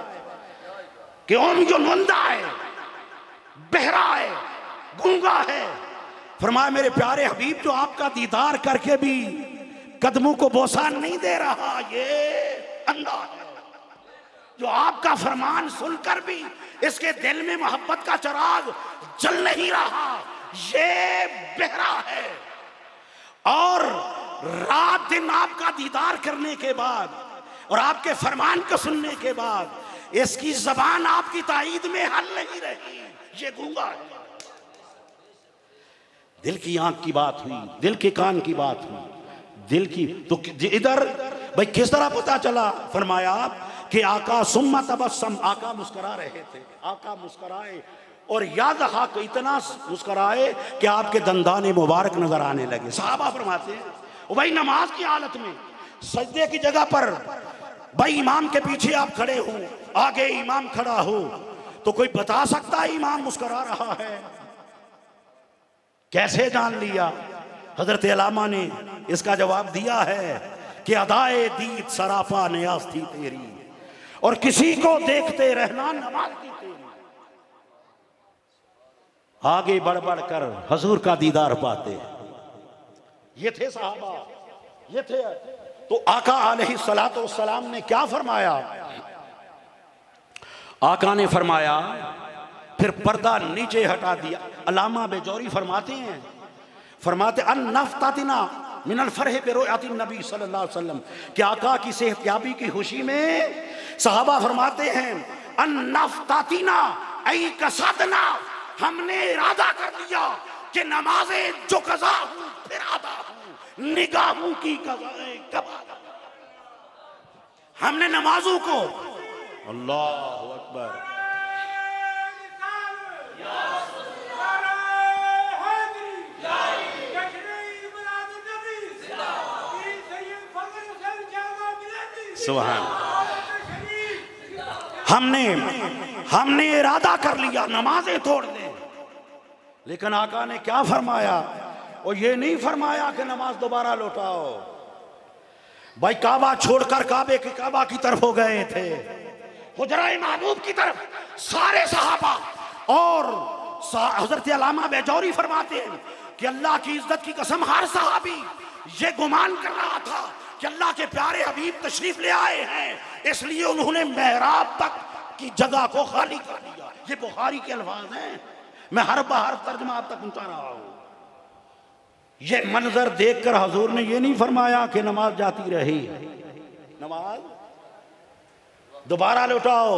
कि उमयुन अंधा है, बहरा है, गूंगा है। फरमाया मेरे प्यारे हबीब जो आपका दीदार करके भी कदमों को बोसा नहीं दे रहा, ये अंधा है। जो आपका फरमान सुनकर भी इसके दिल में मोहब्बत का चिराग जल नहीं रहा, ये बहरा है। और रात दिन आपका दीदार करने के बाद और आपके फरमान को सुनने के बाद इसकी जबान आपकी ताईद में हल नहीं रही, ये गूंगा है। दिल की आंख की बात हुई, दिल के कान की बात हुई, दिल की तो इधर भाई किस तरह पता चला? फरमाया कि आका सुम्मा तबस्सम, आका मुस्कुरा रहे थे, आका मुस्कुराए और यादहा को इतना मुस्कराए कि आपके दंदाने मुबारक नजर आने लगे। सहाबा फरमाते हैं भाई नमाज की हालत में सजदे की जगह पर भाई इमाम के पीछे आप खड़े हो, आगे इमाम खड़ा हो, तो कोई बता सकता है इमाम मुस्करा रहा है? कैसे जान लिया? हजरत अल्लामा ने इसका जवाब दिया है कि अदाए दीद सराफा नियाज थी तेरी, और किसी को देखते रहना नमाज थी तेरी। आगे बढ़ बढ़ कर हजूर का दीदार पाते। ये थे सहाबा, ये थे। तो आका अलैहिस्सलातु वस्सलाम ने क्या फरमाया? आका ने फरमाया, फिर पर्दा नीचे हटा दिया। अल्लामा बेजौरी फरमाते हैं, फरमाते अन-नफ्तातिना मिनल फरह बिरुअति नबी सल्लल्लाहु अलैहि वसल्लम, कि आका की सेहतयाबी की खुशी में सहाबा फरमाते हैं अन-नफ्तातिना ऐ कसदना, हमने इरादा कर लिया कि नमाजें जो कज़ा हूं फिर अदा हूं, निगाहों की कज़ाएं कब अदा। हमने नमाजों को, अल्लाहु अकबर, सुभान, हमने इरादा कर लिया नमाजें तोड़ दें। लेकिन आका ने क्या फरमाया? और ये नहीं फरमाया कि नमाज दोबारा लौटाओ। भाई काबा छोड़कर काबा की तरफ हो गए थे, हुजरा-ए महबूब की तरफ सारे सहाबा। और हजरत अल्लामा बेजौरी फरमाते हैं कि अल्लाह की इज्जत की कसम हर सहाबी ये गुमान कर रहा था कि अल्लाह के प्यारे हबीब तशरीफ ले आए हैं, इसलिए उन्होंने मेहराब तक की जगह को खाली कर दिया। ये बुखारी के अल्फाज हैं, मैं हर बार तर्जुमा आप तक पहुंचा रहा हूं। ये मंजर देखकर हजूर ने ये नहीं फरमाया कि नमाज जाती रही, नमाज दोबारा लौटाओ।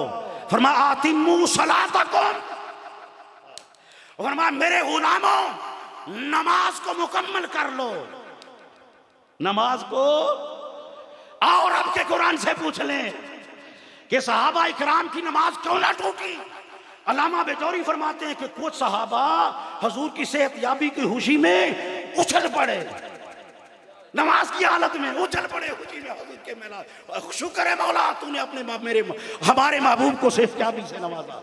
फरमाया आतिम्मू सलातकुम, फरमाया मेरे गुलामों नमाज को मुकम्मल कर लो, नमाज को। और आपके कुरान से पूछ लें कि सहाबा इकराम की नमाज क्यों ना टूटी। अल्लामा बेजौरी फरमाते हैं कि कुछ सहाबा हजूर की सेहत याबी की खुशी में उछल पड़े, नमाज की हालत में उछल पड़े खुशी में हजूर के मेला। शुक्र है मौला तूने अपने हमारे महबूब को सेहत याबी से नवाजा।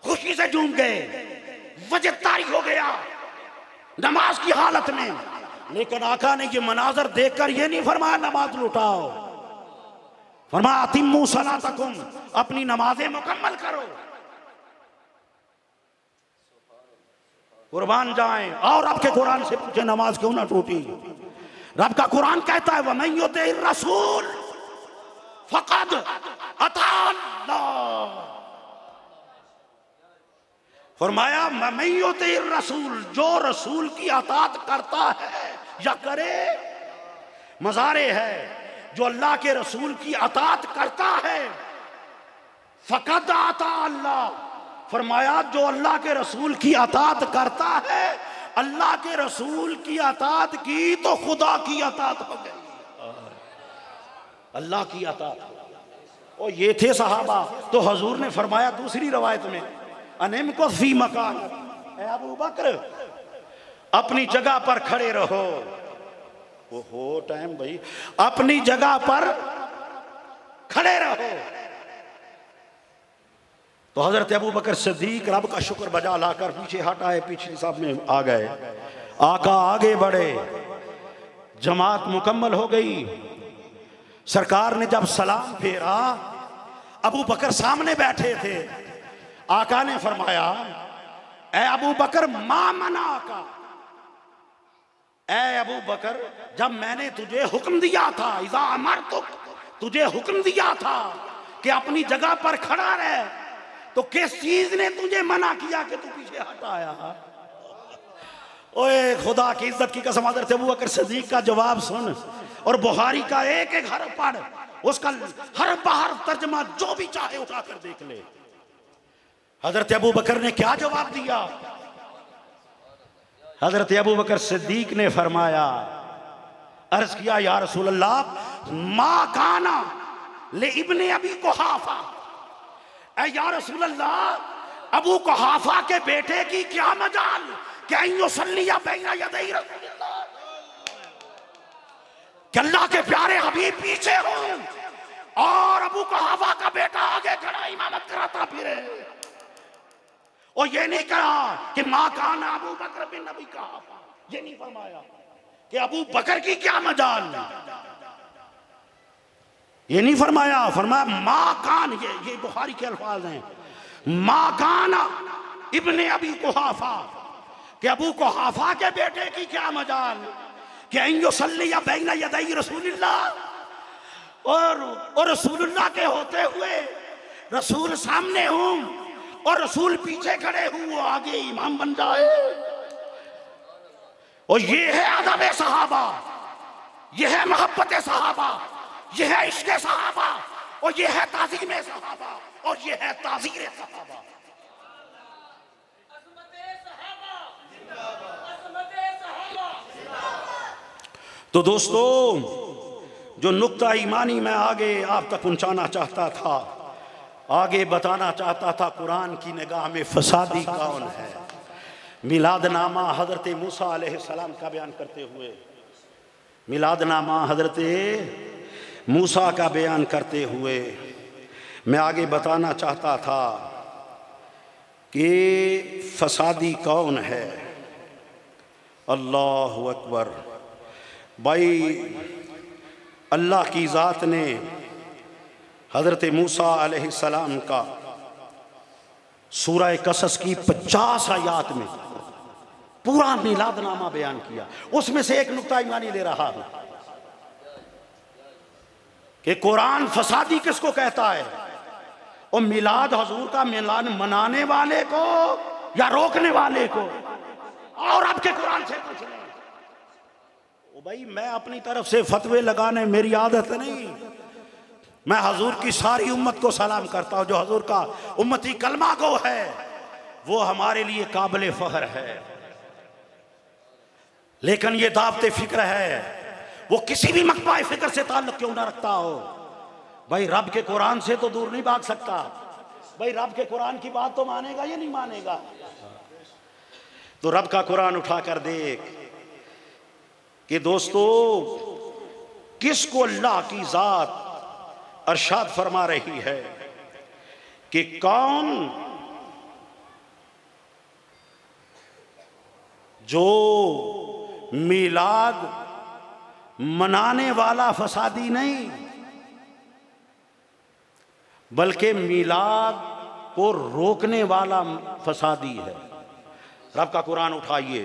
खुशी से झूम गए, वजह तारीख हो गया नमाज की हालत में। लेकिन आका ने ये मनाजर देखकर ये नहीं फरमाया नमाज लौटाओ, फरमाया अतिम्मू सलातकुम, अपनी नमाजें मुकम्मल करो। कुर्बान जाएं। और आपके कुरान से पूछे नमाज क्यों ना टूटी? रब का कुरान कहता है वमन युतिइर रसूल फक़द अता अल्लाह, फरमाया वमन युतिइर रसूल, जो रसूल की अताअत करता है या करे, मज़ारे है, जो अल्लाह के रसूल की अताअत करता है, फ़क़द अता अल्लाह, फरमाया जो अल्लाह के रसूल की अताअत करता है, अल्लाह के रसूल की अताअत की तो खुदा की अताअत हो गई, अल्लाह की अताअत। और ये थे सहाबा। तो हजूर ने फरमाया दूसरी रवायत में अनिम को फी मकान, अबू बकर अपनी जगह पर खड़े रहो। ओहो टाइम भाई, अपनी जगह पर खड़े रहो। तो हजरत अबू बकर सिद्दीक रब का शुक्र बजा लाकर पीछे हटाए, पीछे साहब में आ गए। आका आगे बढ़े, जमात मुकम्मल हो गई। सरकार ने जब सलाम फेरा, अबू बकर सामने बैठे थे। आका ने फरमाया ए अबू बकर मा मना का, ए अबू बकर जब मैंने तुझे हुक्म दिया था, इज़ा अमरतुक, तुझे हुक्म दिया था कि अपनी जगह पर खड़ा रहे, तो किस चीज ने तुझे मना किया कि तू पीछे हटाया? ओए खुदा की इज्जत की कसम, हज़रत अबू बकर सिद्दीक का जवाब सुन और बुखारी का एक एक हर्फ पढ़, उसका हर्फ बहर्फ तर्जमा जो भी चाहे उठाकर देख ले। हज़रत अबू बकर ने क्या जवाब दिया? हज़रत अबू बकर सिद्दीक ने फरमाया, अर्ज किया या रसूल अल्लाह मा काना ले इब्ने अबी कुहाफा, या रसूल अल्लाह अबू कुहाफा के बेटे की क्या मजाल कि अल्लाह के प्यारे हबीब पीछे हो और अबू कुहाफा का बेटा आगे खड़ा इमामत कराता फिरे। और ये नहीं कहा कि माँ कान अबू बकर बिन नबी कुहाफा, ये नहीं फरमाया कि अबू बकर की क्या मजाल, ये नहीं फरमाया। फरमाया माँ कान, ये बुखारी के अल्फाज हैं, माँ कान इब्ने अबी कुहाफा, कि अबू कुहाफा के बेटे की क्या मजाल कि अय्युसल्ली बैना यदै रसूलिल्लाह, और रसूलुल्लाह के होते हुए रसूल सामने हूं और रसूल पीछे खड़े हूं, वो आगे इमाम बन जाए। और ये है अदब सहाबा, ये है मोहब्बत सहाबा, ये है इश्क़ सहाबा, और ये है ताज़ीम सहाबा, और ये है ताज़ीर सहाबा। तो दोस्तों, जो नुक्ता ईमानी मैं आगे आप तक पहुंचाना चाहता था, आगे बताना चाहता था, कुरान की निगाह में फसादी कौन है, मिलादनामा हजरत मूसा अलैहिस्सलाम का बयान करते हुए, मिलादनामा हजरत मूसा का बयान करते हुए मैं आगे बताना चाहता था कि फसादी कौन है। अल्लाहु अकबर। भाई, अल्लाह की ज़ात ने हज़रत मूसा अलैहिस्सलाम का सूरह कसस की 50 आयात में पूरा मिलादनामा बयान किया। उसमें से एक नुक्ता ईमानी ले रहा हूं कि कुरान फसादी किसको कहता है, और मिलाद हजूर का मिलाद मनाने वाले को या रोकने वाले को। और आपके कुरान से पूछ लें। भाई, मैं अपनी तरफ से फतवे लगाने मेरी आदत नहीं, मैं हजूर की सारी उम्मत को सलाम करता हूं। जो हजूर का उम्मती कलमा गो है वो हमारे लिए काबिल फख्र है। लेकिन ये दावते फिक्र है, वो किसी भी मकबाए फिक्र से ताल्लुक क्यों ना रखता हो, भाई रब के कुरान से तो दूर नहीं भाग सकता। भाई रब के कुरान की बात तो मानेगा या नहीं मानेगा। तो रब का कुरान उठा कर देख कि दोस्तों, किसको अल्लाह की जात अरशाद फरमा रही है कि कौन जो मिलाद मनाने वाला फसादी नहीं, बल्कि मिलाद को रोकने वाला फसादी है। रब का कुरान उठाइए,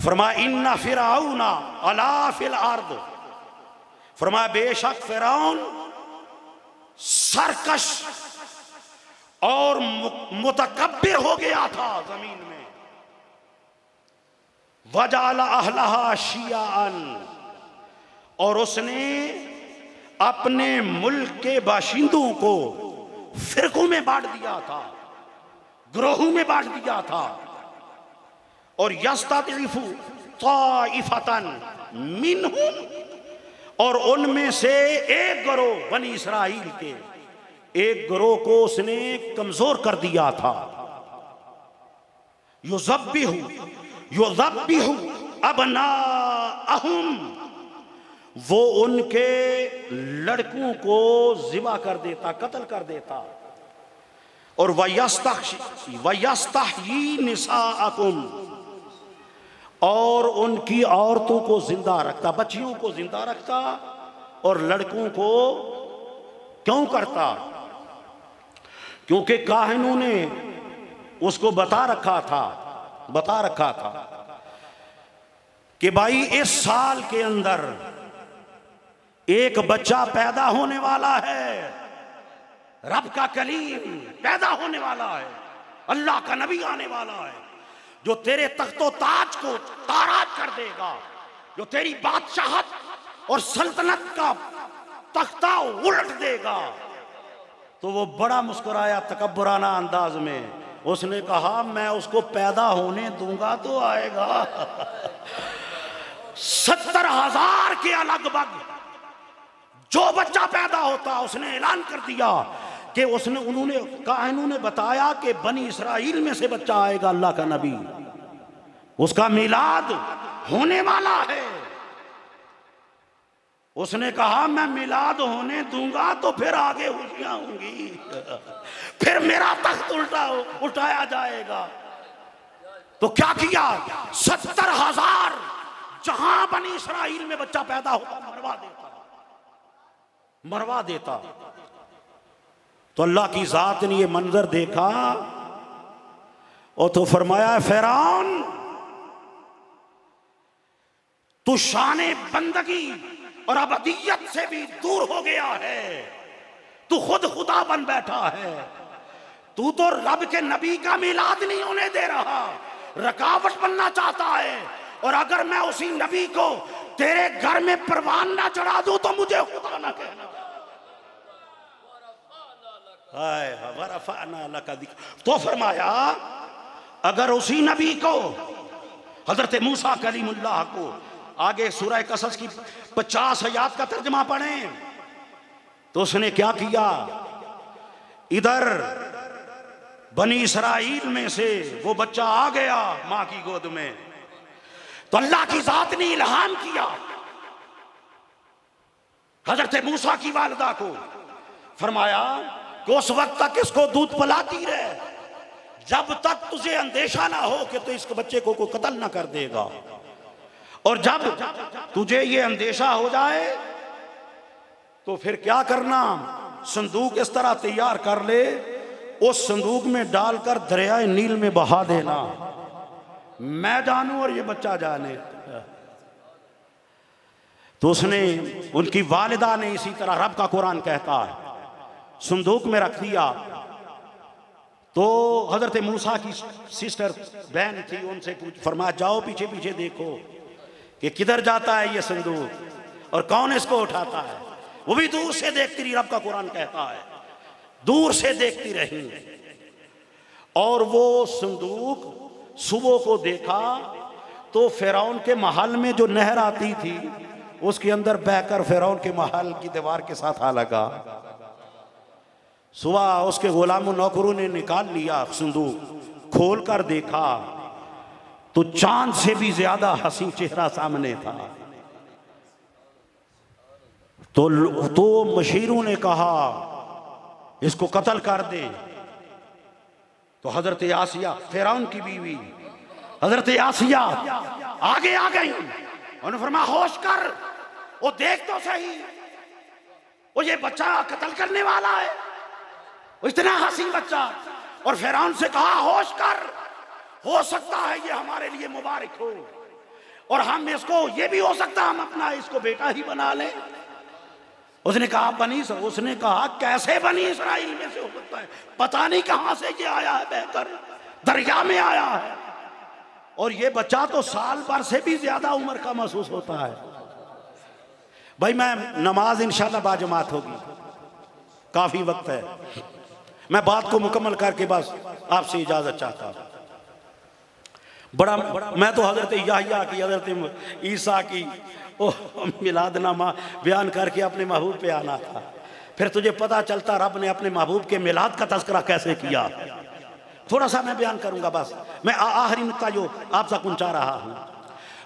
फरमाया इन्ना फिरौना अला फिल अर्द, फरमाया बेशक फिरौन सरकश और मुतकब्बिर हो गया था जमीन में। वजाला अहलहा शियाअन, और उसने अपने मुल्क के बाशिंदों को फिरकों में बांट दिया था, ग्रोहों में बांट दिया था। और यस्तदिफु ताइफतन मिनहुम, और उनमें से एक गिरोह बनी इसराइल के एक गिरोह को उसने कमजोर कर दिया था। युज़ब्बिहु अबनाअहुम, वो उनके लड़कों को ज़िबा कर देता, कत्ल कर देता। और वयस्तहयी निसाअकुम, और उनकी औरतों को जिंदा रखता, बच्चियों को जिंदा रखता और लड़कों को क्यों करता? क्योंकि काहिनों ने उसको बता रखा था कि भाई इस साल के अंदर एक बच्चा पैदा होने वाला है, रब का कलीम पैदा होने वाला है, अल्लाह का नबी आने वाला है, जो तेरे तख्तो ताज को ताराज कर देगा, जो तेरी बादशाहत और सल्तनत का तख्ता उलट देगा। तो वो बड़ा मुस्कुराया तकब्बुराना अंदाज में, उसने कहा मैं उसको पैदा होने दूंगा तो आएगा। 70,000 के लगभग जो बच्चा पैदा होता, उसने ऐलान कर दिया कि उन्होंने बताया कि बनी इसराइल में से बच्चा आएगा अल्लाह का नबी, उसका मिलाद होने वाला है। उसने कहा मैं मिलाद होने दूंगा तो फिर आगे खुशियां होंगी, फिर मेरा तख्त उठाया जाएगा। तो क्या किया, 70,000 जहां बनी इसराइल में बच्चा पैदा होता मरवा देता। तो अल्लाह की जात ने ये मंजर देखा और तो फरमाया फिरौन तू शाने बंदगी और अबदियत से भी दूर हो गया है, तू खुद खुदा बन बैठा है, तू तो रब के नबी का मिलाद नहीं होने दे रहा, रकावट बनना चाहता है। और अगर मैं उसी नबी को तेरे घर में परवान ना चढ़ा दूं तो मुझे खुदा ना कहना। तो फरमाया अगर उसी नबी को हजरत मूसा कलीमुल्लाह को, आगे सूरह कसस की 50 आयत का तर्जमा पढ़े तो उसने क्या किया, इधर बनी इसराइल में से वो बच्चा आ गया मां की गोद में, तो अल्लाह की जात ने इल्हाम किया हजरत मूसा की वालिदा को, फरमाया कि उस वक्त तक इसको दूध पिलाती रहे जब तक तुझे अंदेशा ना हो कि तू इस बच्चे को कोई कत्ल ना कर देगा, और जब तुझे ये अंदेशा हो जाए तो फिर क्या करना, संदूक इस तरह तैयार कर ले, उस संदूक में डालकर दरियाए नील में बहा देना, मैं जानूं और ये बच्चा जाने। तो उसने, उनकी वालिदा ने इसी तरह, रब का कुरान कहता है, संदूक में रख दिया। तो हजरत मूसा की सिस्टर बहन थी, उनसे फरमाया जाओ पीछे पीछे देखो कि किधर जाता है ये संदूक और कौन इसको उठाता है। वो भी दूर से देखती रही, रब का कुरान कहता है दूर से देखती रही। और वो संदूक सुबह को देखा तो फिरौन के महल में जो नहर आती थी उसके अंदर बहकर फिरौन के महल की दीवार के साथ आ लगा। सुबह उसके गुलामों नौकरों ने निकाल लिया संदूक, खोल कर देखा तो चांद से भी ज्यादा हसीन चेहरा सामने था। तो मशीरों ने कहा इसको कत्ल कर दे। तो हजरत आसिया, फिरौन की बीवी हजरत आसिया आगे आ गई, उन्होंने फरमाया होश कर, वो देख तो सही, वो ये बच्चा कत्ल करने वाला है, वो इतना हसीन बच्चा। और फिरौन से कहा होश कर, हो सकता है ये हमारे लिए मुबारक हो और हम इसको, ये भी हो सकता है हम अपना इसको बेटा ही बना लें। उसने कहा उसने कहा कैसे बनी इसराइल में से हो सकता है, पता नहीं कहां से ये आया है, बहकर दरिया में आया है, और ये बच्चा तो साल भर से भी ज्यादा उम्र का महसूस होता है। भाई मैं नमाज इंशाल्लाह बाजमात होगी, काफी वक्त है, मैं बात को मुकम्मल करके बस आपसे इजाजत चाहता हूं। बड़ा मैं तो हजरत याहिया की, हजरत ईसा की मिलादनामा बयान करके अपने महबूब पे आना था। फिर तुझे पता चलता रब ने अपने महबूब के मिलाद का तज़किरा कैसे किया। थोड़ा सा मैं बयान करूंगा बस, मैं आखिरी नुक्ता जो आपसे पहुंचा रहा हूं।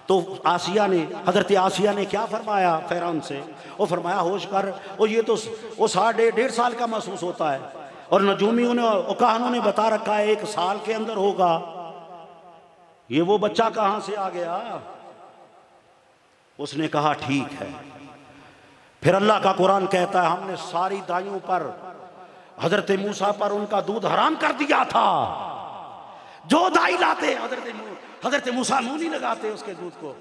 तो आसिया ने, हजरत आसिया ने क्या फरमाया फिरौन से, वो फरमाया होश कर, और ये तो वो 1.5 साल का महसूस होता है, और नजूमियों ने और कहानों ने बता रखा है 1 साल के अंदर होगा। ये वो बच्चा कहां से आ गया। उसने कहा ठीक है। फिर अल्लाह का कुरान कहता है हमने सारी दाइयों पर, हजरत मूसा पर उनका दूध हराम कर दिया था। जो दाई लाते हजरत मूसा मुंह नहीं लगाते उसके दूध को,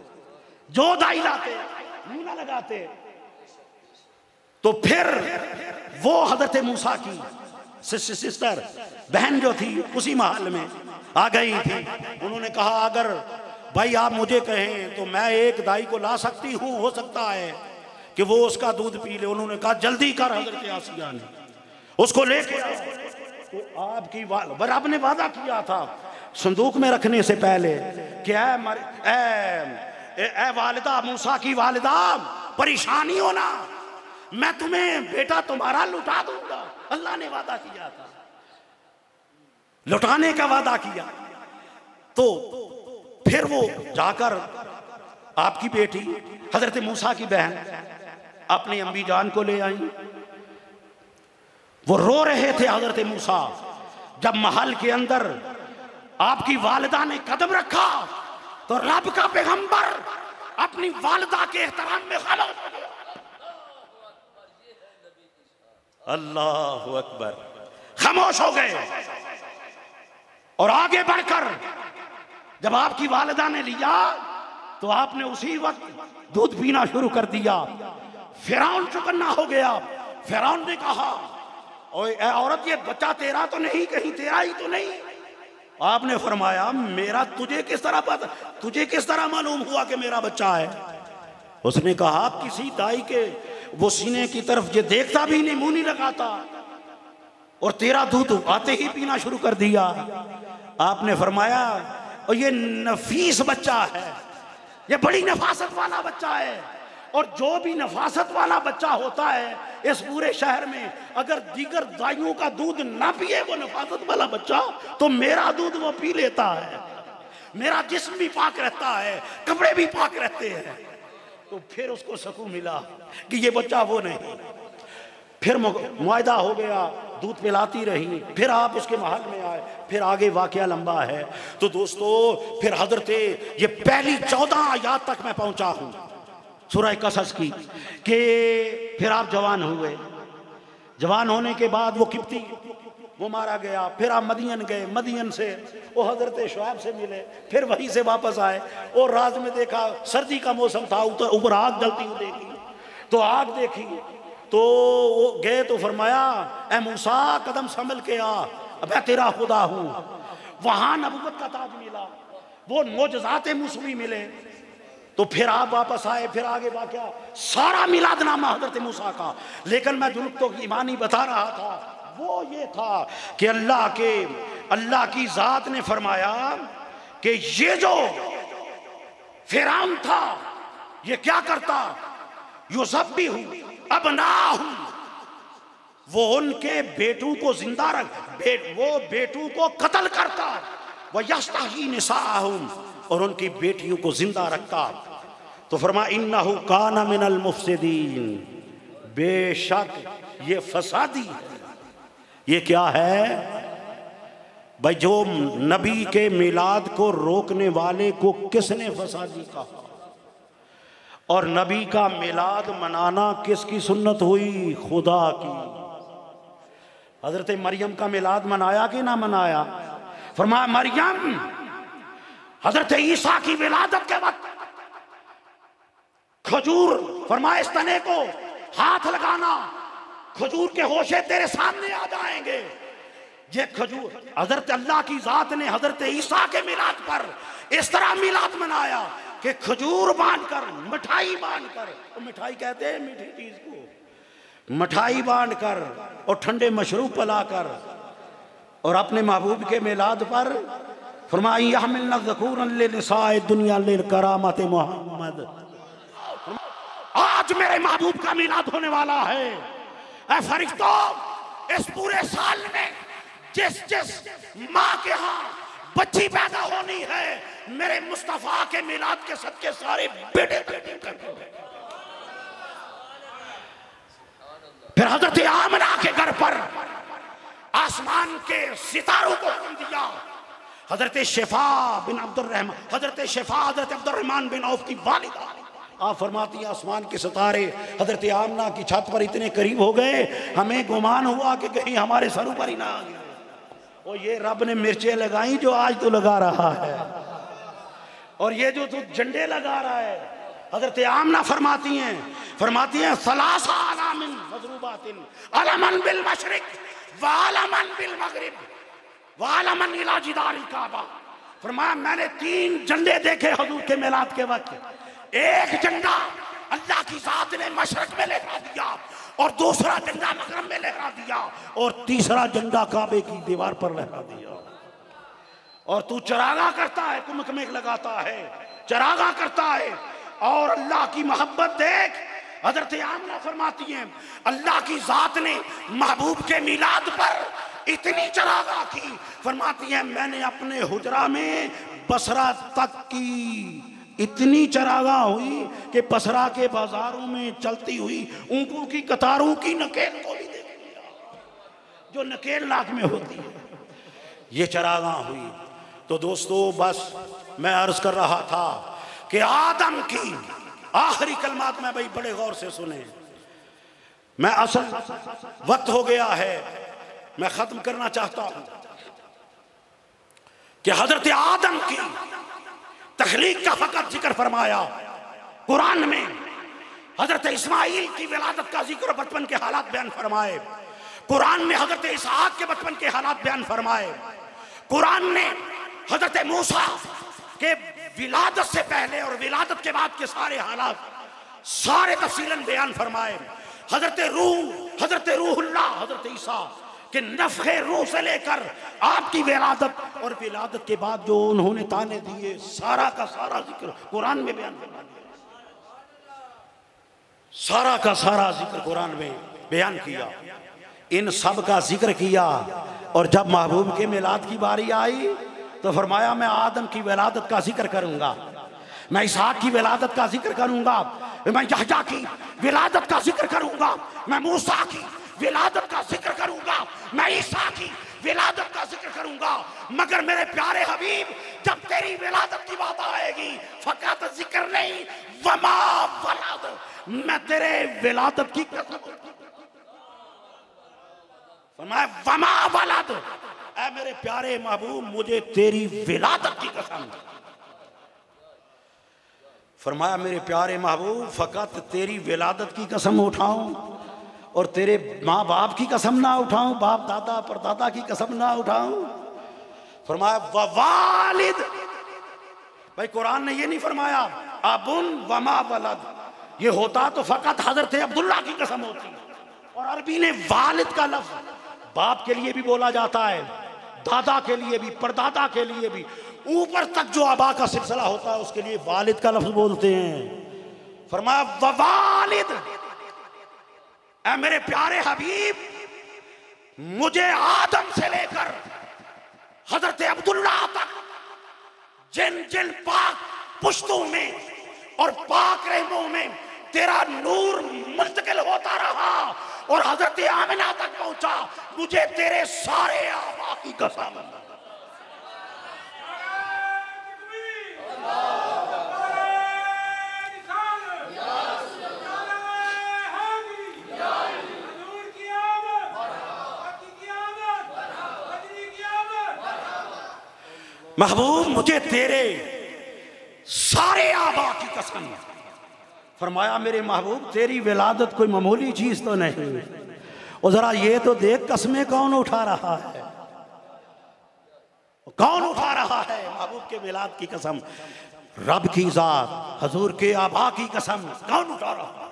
जो दाई लाते मुंह ना लगाते। तो फिर वो हजरत मूसा की सिस्टर बहन जो थी उसी महल में आ गई थी। उन्होंने कहा अगर भाई आप मुझे कहें तो मैं एक दाई को ला सकती हूँ, हो सकता है कि वो उसका दूध पी ले। उन्होंने कहा जल्दी कर। हजरत आसिया ने उसको लेके आओ। तो आपकी रब ने वादा किया था संदूक में रखने से पहले कि ए वालिदा, मूसा की वालिदा, परेशानी हो ना, मैं तुम्हें बेटा तुम्हारा लुटा दूंगा। अल्लाह ने वादा किया था, लौटाने का वादा किया। तो फिर वो जाकर आपकी बेटी हजरत मूसा की बहन अपनी अम्मी जान को ले आई। वो रो रहे थे हजरत मूसा। जब महल के अंदर आपकी वालिदा ने कदम रखा तो रब का पैगंबर अपनी वालिदा के एहतराम में खामोश हो गया। अल्लाहु अकबर, खामोश हो गए। और आगे बढ़कर जब आपकी वालिदा ने लिया तो आपने उसी वक्त दूध पीना शुरू कर दिया। फिरौन चौकन्ना हो गया। फिरौन ने कहा, ओए औरत, ये बच्चा तेरा तो नहीं, कहीं तेरा ही तो नहीं? आपने फरमाया, मेरा तुझे किस तरह पता, तुझे किस तरह मालूम हुआ कि मेरा बच्चा है? उसने कहा, किसी दाई के वो सीने की तरफ ये देखता भी नहीं, मुंह नहीं लगाता, और तेरा दूध आते ही पीना शुरू कर दिया। आपने फरमाया, और ये नफीस बच्चा है, ये बड़ी नफासत वाला बच्चा है, और जो भी नफासत वाला बच्चा होता है इस पूरे शहर में, अगर दीगर दाइयों का दूध ना पिए वो नफासत वाला बच्चा, तो मेरा दूध वो पी लेता है। मेरा जिस्म भी पाक रहता है, कपड़े भी पाक रहते हैं। तो फिर उसको सुकून मिला कि ये बच्चा वो नहीं। फिर मुआहदा हो गया, दूध पिलाती रही। फिर आप उसके महल में आए। फिर आगे वाकया लंबा है। तो दोस्तों, फिर हजरत ये पहली 14 आयत तक मैं पहुंचा हूं सूरह कसस की, कि फिर आप जवान हुए। जवान होने के बाद वो किप्ती वो मारा गया। फिर आप मदियन गए, मदियन से वो हजरत शुआब से मिले, फिर वहीं से वापस आए और रात में देखा सर्दी का मौसम था, ऊपर आग जलती हुई देखी। तो आग देखी तो वो गए तो फरमाया, ए मूसा, कदम संभल के आ, अब मैं तेरा खुदा हूं। वहां नबूवत का ताज मिला, वो मोजज़ात मूसवी मिले। तो फिर आप वापस आए। फिर आगे वाकया सारा मिलादनामा हजरत मूसा का। लेकिन मैं जो नुक्तों की ईमानी बता रहा था वो ये था कि अल्लाह की जात ने फरमाया कि ये जो फिरौन था ये क्या करता, युज़ब्बिहु अबनाहुम, वो उनके बेटों को जिंदा वो बेटों को कत्ल करता, व यस्तही निसाअहुम, और उनकी बेटियों को जिंदा रखता। तो फरमा, इन्नहु काना मिनल मुफसिदीन, बेशक ये फसादी है। ये क्या है भाई? जो नबी के मिलाद को रोकने वाले को किसने फसादी कहा? और नबी का मिलाद मनाना किसकी सुन्नत हुई? खुदा की। हजरत मरियम का मिलाद मनाया कि ना मनाया? फरमाया, मरियम हजरत ईसा की विलादत के वक्त खजूर, फरमाया इस तने को हाथ लगाना, खजूर के होशे तेरे सामने आ जाएंगे। ये खजूर, हजरत अल्लाह की जात ने हजरत ईसा के मिलाद पर इस तरह मिलाद मनाया कि खजूर बांधकर, मिठाई बांधकर, तो मिठाई कहते हैं मीठी चीज को, मिठाई बांधकर और ठंडे मशरूब पिलाकर, और अपने महबूब के मिलाद पर फरमाई, यहमिलना ज़कूरन लिनिसाए दुनिया लिलकरामत मोहम्मद। आज मेरे महबूब का मिलाद होने वाला है। ऐ फरिश्तों, इस पूरे साल में जिस माँ के यहाँ बच्ची पैदा होनी है, मेरे मुस्तफा के मिलाद के सदके सारे बेटे बेटे करते हैं। फिर हजरत आमना के घर पर आसमान के सितारों को हुक्म दिया। हजरत शिफा बिन Abdurrahman, Hazrat Shifa Hazrat Abdurrahman bin of की वालिदा, आप फरमाती हैं आसमान के सितारे हजरत आमना की छत पर इतने करीब हो गए, हमें गुमान हुआ कि कहीं हमारे सरों पर ही ना आ गए। और ये रब ने मिर्चें लगाई जो आज तो लगा रहा है, और ये जो तू झंडे लगा रहा है। हजरत आमना फरमाती हैं सलासा अलामिन मज़रूबातिन, अलमन बिल मशरिक व अलमन बिल मगरिब व अलमन इला जिदारिल काबा। फरमाया, मैंने 3 झंडे देखे हुजूर के मिलाद के वक्त। एक झंडा अल्लाह की जात ने मशरक में लहरा दिया, और दूसरा झंडा मगरब में लहरा दिया, और तीसरा झंडा काबे की दीवार पर लहरा दिया। और तू चरागा करता है, कुमकमेक लगाता है, चरागा करता है, और अल्लाह की मोहब्बत देख, हजरत आमना फरमाती हैं अल्लाह की जात ने महबूब के मिलाद पर इतनी चरागाह की, फरमाती हैं मैंने अपने हुजरा में बसरा तक की इतनी चरागाह हुई कि बसरा के बाजारों में चलती हुई ऊंटों की कतारों की नकेल को भी देख लिया, जो नकेल नाक में होती है, ये चरागाह हुई। तो दोस्तों बस मैं अर्ज कर रहा था कि आदम की आखिरी कलमात में भाई बड़े गौर से सुने, मैं असल वक्त हो गया है, मैं खत्म करना चाहता हूं कि हजरत आदम की तखलीक का फकत जिक्र फरमाया कुरान में, हजरत इस्माइल की विलादत का जिक्र बचपन के हालात बयान फरमाए कुरान में, हजरत इसहाक के बचपन के हालात बयान फरमाए कुरान ने, हजरत मूसा के विलादत से पहले और विलादत के बाद के सारे हालात सारे तफसीलन बयान फरमाए, हजरत रूहुल्लाह हजरत ईसा के नफ़ख़े रूह से लेकर आपकी विलादत और विलादत के बाद जो उन्होंने ताने दिए सारा का सारा जिक्र कुरान में बयान फरमा दिया, सारा का सारा जिक्र कुरान में बयान किया, इन सब का जिक्र किया। और जब महबूब के मिलाद की बारी आई तो फरमाया मैं आदम की विलादत का जिक्र करूंगा, मैं इसहाक की विलादत का जिक्र करूंगा, मैं यहया की विलादत का जिक्र करूंगा, मैं मूसा की विलादत का जिक्र करूंगा, मैं ईसा की विलादत का जिक्र करूंगा, मगर मेरे प्यारे हबीब जब तेरी विलादत की बात आएगी फकत जिक्र नहीं वमा वलाद, मैं तेरे विलादत की कसम, फरमाया वमा वलाद, ऐ मेरे प्यारे महबूब मुझे तेरी विलादत की कसम, फरमाया मेरे प्यारे महबूब फकत तेरी विलादत की कसम उठाऊं और तेरे माँ बाप की कसम ना उठाऊं, बाप दादा परदादा की कसम ना उठाऊं, फरमाया वालिद, भाई कुरान ने ये नहीं फरमाया अबुन वमा वलद, ये होता तो फकत हजरत अब्दुल्ला की कसम होती, और अरबी ने वालिद का लफ्ज बाप के लिए भी बोला जाता है, दादा के लिए भी, परदादा के लिए भी, ऊपर तक जो आबा का सिलसिला होता है उसके लिए वालिद का लफ्ज बोलते हैं। फरमाया वालिद, ऐ मेरे प्यारे हबीब मुझे आदम से लेकर हजरत अब्दुल्ला तक जिन जिन पाक पुश्तों में और पाक रहमों में तेरा नूर मुंतकिल होता रहा और हजरत आमिना तक पहुंचा, मुझे तेरे सारे आबा की कसम, महबूब मुझे तेरे सारे आबा की कसम, फरमाया मेरे महबूब तेरी विलादत कोई मामूली चीज तो नहीं, और जरा ये तो देख कसमें कौन उठा रहा है, कौन उठा रहा है महबूब के मिलाद की कसम, रब की जात हजूर के आबा की कसम कौन उठा रहा है।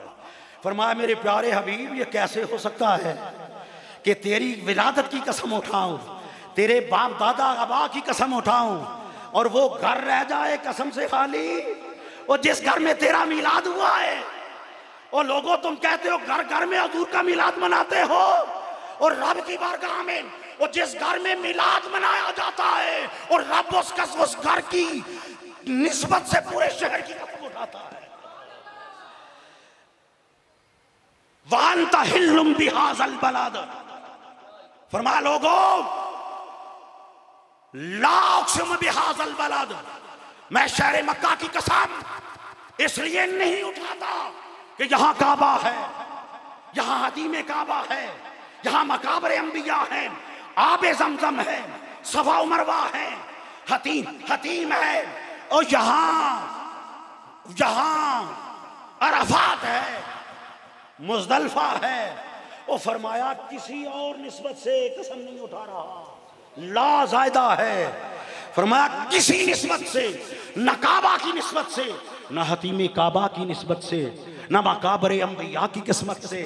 फरमाया मेरे प्यारे हबीब ये कैसे हो सकता है कि तेरी विलादत की कसम उठाऊं, तेरे बाप दादा आबा की कसम उठाऊं और वो घर रह जाए कसम से खाली, और जिस घर में तेरा मिलाद हुआ है, और लोगों तुम कहते हो घर घर में हजूर का मिलाद मनाते हो, और रब की बारगाह में और जिस घर में मिलाद मनाया जाता है और रब उस घर की निस्बत से पूरे शहर की कसम उठाता है। वांता हिल्लुम बिहाज़ल बलाद, फरमाया लोगों ला उक़सिमु बिहाज़ल बलाद, मैं शहर मक्का की कसम इसलिए नहीं उठाता कि यहां काबा है, यहां हदीम काबा है, यहां मकाबर अंबिया है, आबे ज़मज़म है, सफा मरवा है, हतीम है, और यहां अरफात है, मुज़दलिफ़ा है। और फरमाया किसी और निस्बत से कसम नहीं उठा रहा, ला ज़ायदा है, फरमाया किसी निस्बत से, न काबा की निस्बत से, न हतीम काबा की निस्बत से, न मकाबर अंबिया की किस्मत से,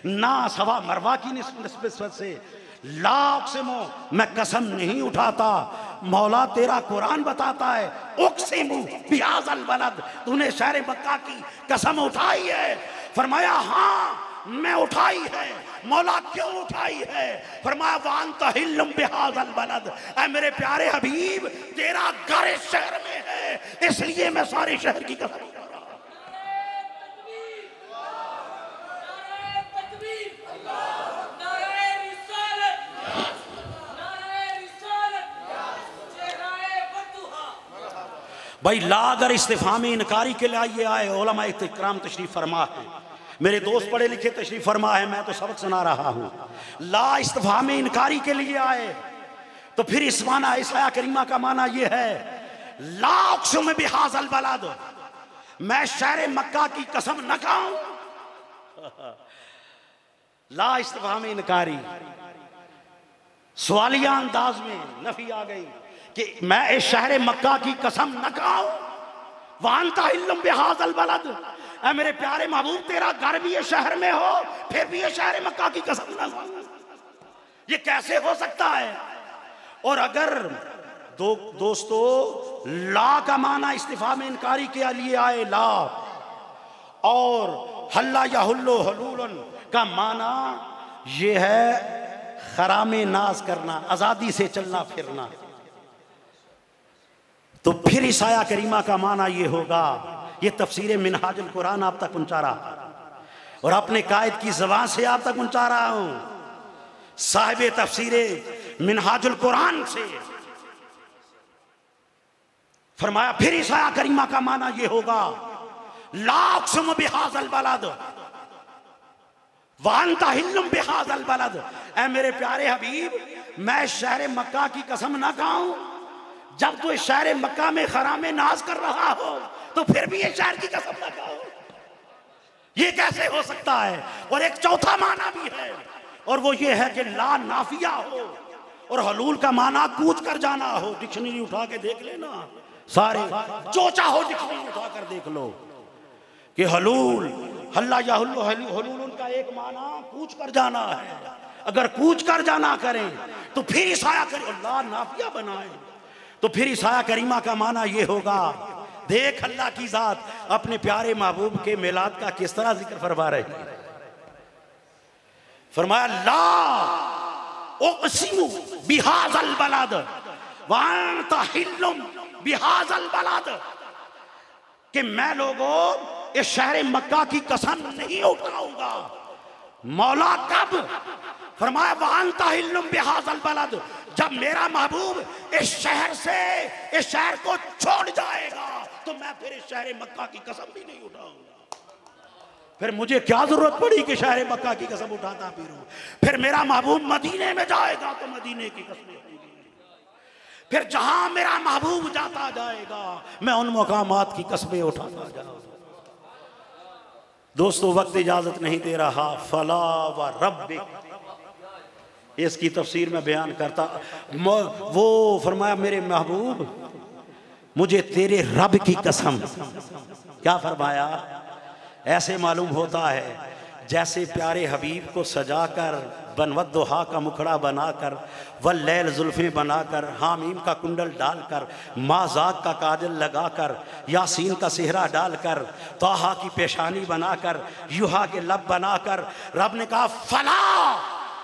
ना सवा मरवा की निस्बत से, लाख से मैं कसम नहीं उठाता। मौला तेरा कुरान बताता है उक़सिमु बिहाज़ल बलद, तूने शहर मक्का की कसम उठाई है, फरमाया हाँ मैं उठाई है। मौला क्यों उठाई है? फरमाया वान तहिल्लुम बिहाज़ल बलद, ऐ मेरे प्यारे हबीब तेरा घर इस शहर में है, इसलिए मैं सारे शहर की कसम कर रहा हूं। भाई ला अगर इस्तिफा में इनकारी के लिए आए, उलमा इकराम तशरीफ फरमा है, मेरे दोस्त पढ़े लिखे तशरीफ फरमा है, मैं तो सबक सुना रहा हूँ। ला इस्तिफा में इनकारी के लिए आए तो फिर इस माना, इस आया करीमा का माना ये है ला उक़्सिमु बिहाज़ल बलद, मैं शहर मक्का की कसम न खाऊं। ला इस्तिफा में इनकारी, सवालिया अंदाज में नफी आ गई कि मैं इस शहर मक्का की कसम न खाऊं। वान तहिल्लुम बिहाज़ल बलद, ऐ मेरे प्यारे महबूब तेरा घर भी ये शहर में हो, फिर भी ये शहर मक्का की कसम न खाऊं, ये कैसे हो सकता है? और अगर दोस्तों ला का माना इस्तिफा में इनकारी के लिए आए ला, और हल्ला या हुल्लो हलूलन का माना ये है खरामे नाज करना, आजादी से चलना फिरना, तो फिर इस आया करीमा का माना ये होगा। ये तफसीर मिनहाजुल कुरान आप तक पहुंचा रहा और अपने कायद की ज़बान से आप तक पहुंचा रहा हूं, साहिब तफसीर मिनहाजुल कुरान से। फरमाया फिर इस आया करीमा का माना ये होगा ला उक़्सिमु बिहाज़ल बलद व अंत हिल्लुम बिहाज़ल बलद, ऐ मेरे प्यारे हबीब मैं शहर मक्का की कसम ना खाऊं। जब तो इस शहर मक्का में खरामे नाज कर रहा हो तो फिर भी ये शहर की कसम ना खाओ, ये कैसे हो सकता है? और एक चौथा माना भी है, और वो ये है कि ला नाफिया हो और हलूल का माना कूच कर जाना हो। डिक्शनरी उठा के देख लेना, सारे जो चाहो डिक्शनरी उठा कर देख लो कि हलूल हल्ला या हुल्लो हलूल उनका एक माना कूच कर जाना है। अगर कूच कर जाना करें तो फिर इस आया करें ला नाफिया बनाए तो फिर इस आया करीमा का माना ये होगा। देख अल्लाह की जात अपने प्यारे महबूब के मिलाद का किस तरह जिक्र फरमा रही है। फरमाया ला उक़्सिमु बिहाज़ल बलद व अंत हिल्लुम बिहाज़ल बलद, कि मैं लोगों इस शहर मक्का की कसम नहीं उठाऊंगा। मौला कब? फरमाया व अंत हिल्लुम बिहाज़ल बलद, जब मेरा महबूब इस शहर से इस शहर को छोड़ जाएगा तो मैं फिर इस शहर मक्का की कसम भी नहीं उठाऊंगा। फिर मुझे क्या जरूरत पड़ी कि शहर मक्का की कसम उठाता फिरूं? फिर मेरा महबूब मदीने में जाएगा तो मदीने की कसम, फिर जहां मेरा महबूब जाता जाएगा मैं उन मकामात की कसमें उठाता जाऊंगा। दोस्तों वक्त इजाजत नहीं दे रहा। फला व रब्बिक, इसकी तफसीर में बयान करता। वो फरमाया मेरे महबूब मुझे तेरे रब की कसम। क्या फरमाया? ऐसे मालूम होता है जैसे प्यारे हबीब को सजाकर बनवद्दुहा का मुखड़ा बनाकर वल्लैल जुल्फ़ें बनाकर हामीम का कुंडल डालकर माज़ाक का काजल लगाकर यासीन का सेहरा डालकर ताहा की पेशानी बनाकर युहा के लब बनाकर रब ने कहा फला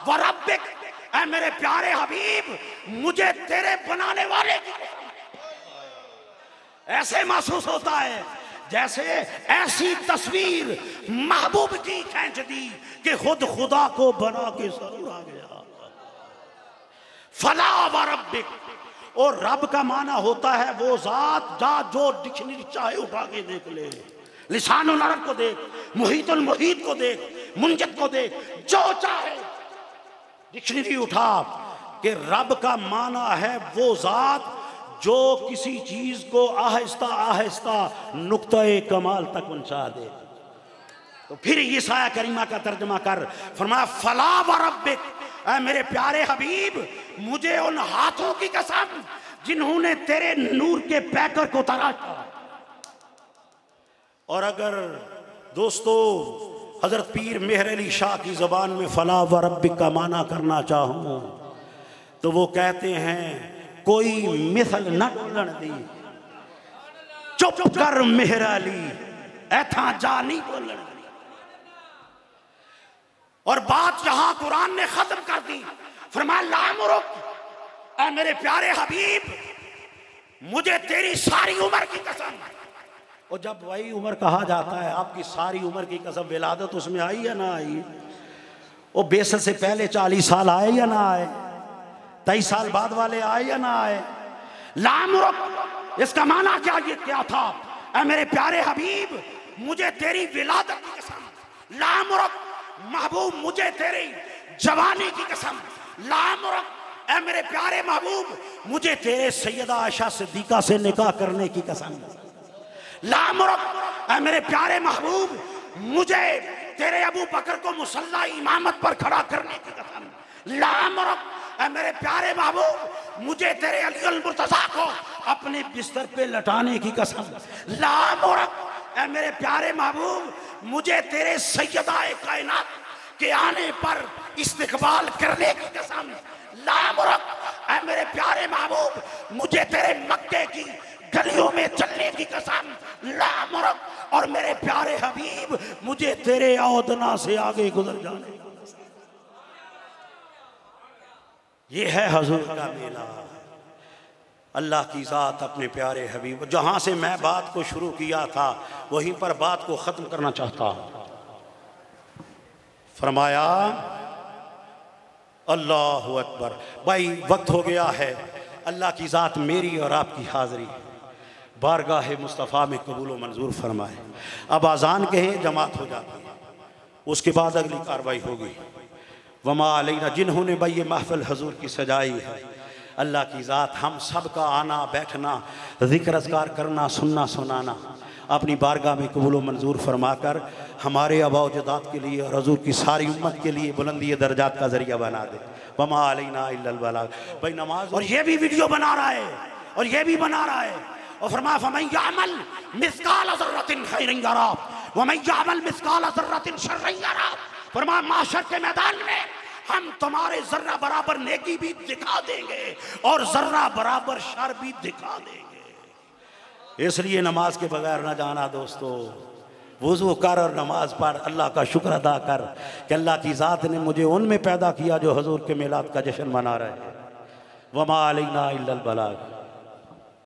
व रब्बिक, ऐ मेरे प्यारे हबीब मुझे तेरे बनाने वाले की ऐसे महसूस होता है जैसे ऐसी तस्वीर महबूब की खींच दी कि खुद खुदा को बना के जरूर आ गया। फला व रब्बिक, और रब का माना होता है वो जात जा जो डिक्शनरी चाहे उठा के देख ले, लिसानुल अरब को देख, मुहीतुल मुहीत को देख, मुंजद को देख, जो चाहे डिक्शनरी उठा कि रब का माना है वो जात जो किसी चीज को आहिस्ता आहिस्ता नुक्ते कमाल तक पहुंचा दे। तो फिर इस आया करीमा का तर्जमा कर फरमाया फला व रब्बिक, ऐ मेरे प्यारे हबीब मुझे उन हाथों की कसम जिन्होंने तेरे नूर के पैकर को तराशा। और अगर दोस्तों हजरत पीर मेहर अली शाह की जबान में फला व रब्बिक का माना करना चाहूं तो वो कहते हैं कोई मिसल न डोलन दी, चुप कर मेहर अली ऐथा जा नहीं बोलन दी। और बात यहां कुरान ने खत्म कर दी। फरमाया लामुरुक, ऐ मेरे प्यारे हबीब, मुझे तेरी सारी उम्र की कसम। और जब वही उम्र कहा जाता है, आपकी सारी उम्र की कसम, विलादत उसमें आई या ना आई? वो बेसत से पहले 40 साल आए या ना आए? 23 साल बाद वाले आए या ना आए? लामुरुक, इसका माना क्या था? ऐ मेरे प्यारे हबीब, मुझे तेरी विलादत की कसम। लामुरुक, महबूब, मुझे तेरी जवानी की कसम। लामुरुक, ऐ मेरे प्यारे महबूब, मुझे तेरे सैयदा आयशा सिद्दीका से निकाह करने की कसम। लामुरुक, ऐ मेरे प्यारे महबूब, मुझे तेरे अबू बकर को मुसल्ला इमामत पर खड़ा करने की कसम। लामुरुक, ऐ मेरे प्यारे महबूब, मुझे तेरे अली अल मुर्तज़ा को अपने बिस्तर पे लटाने की कसम। लामुरुक, ऐ मेरे प्यारे महबूब, मुझे तेरे सैयदाए कायनात के आने पर इस्तिकबाल करने की कसम। लामुरुक, ऐ मेरे प्यारे महबूब, मुझे तेरे मक्के की गलियों में चलने की कसम। लामुरुक, और मेरे प्यारे हबीब, मुझे तेरे औदना से आगे गुजर जाने की कसम। ये है हुजूर का मेला। अल्लाह की ज़ात अपने प्यारे हबीब, जहां से मैं बात को शुरू किया था वहीं पर बात को ख़त्म करना चाहता हूं। फरमाया अल्लाहु अकबर। भाई वक्त हो गया है, अल्लाह की ज़ात मेरी और आपकी हाज़िरी बारगाह मुस्तफ़ा में कबूल व मंजूर फरमाए। अब आज़ान कहें, जमात हो जाती है, उसके बाद अगली कार्रवाई होगी। वमा अलैना, जिन्होंने भाई ये महफ़िल हजूर की सजाई है, अल्लाह की ज़ात हम सब का आना बैठना, ज़िक्र अज़कार करना, सुनना सुनाना अपनी बारगाह में कबूल व मंजूर फरमाकर हमारे आबा जदात के लिए और हजूर की सारी उम्मत के लिए बुलंदी दर्जात का ज़रिया बना दे। वमा अलैना इल्लल बलाग। भाई नमाज, और ये भी वीडियो बना रहा है और ये भी बना रहा है। और फरमाया फमन यअमल मिस्काल ज़र्रतिन खैरन यरा वमन यअमल मिस्काल ज़र्रतिन शर्रन यरा। फरमाया माशर के मैदान में हम तुम्हारे जर्रा बराबर नेकी भी दिखा देंगे और जर्रा बराबर शर भी दिखा देंगे। इसलिए नमाज के बगैर ना जाना दोस्तों। वुज़ू कर और नमाज पढ़, अल्लाह का शुक्र अदा कर कि अल्लाह की ज़ात ने मुझे उनमें पैदा किया जो हजूर के मिलाद का जश्न मना रहे हैं। वमा अलैना इल्लल बलाग।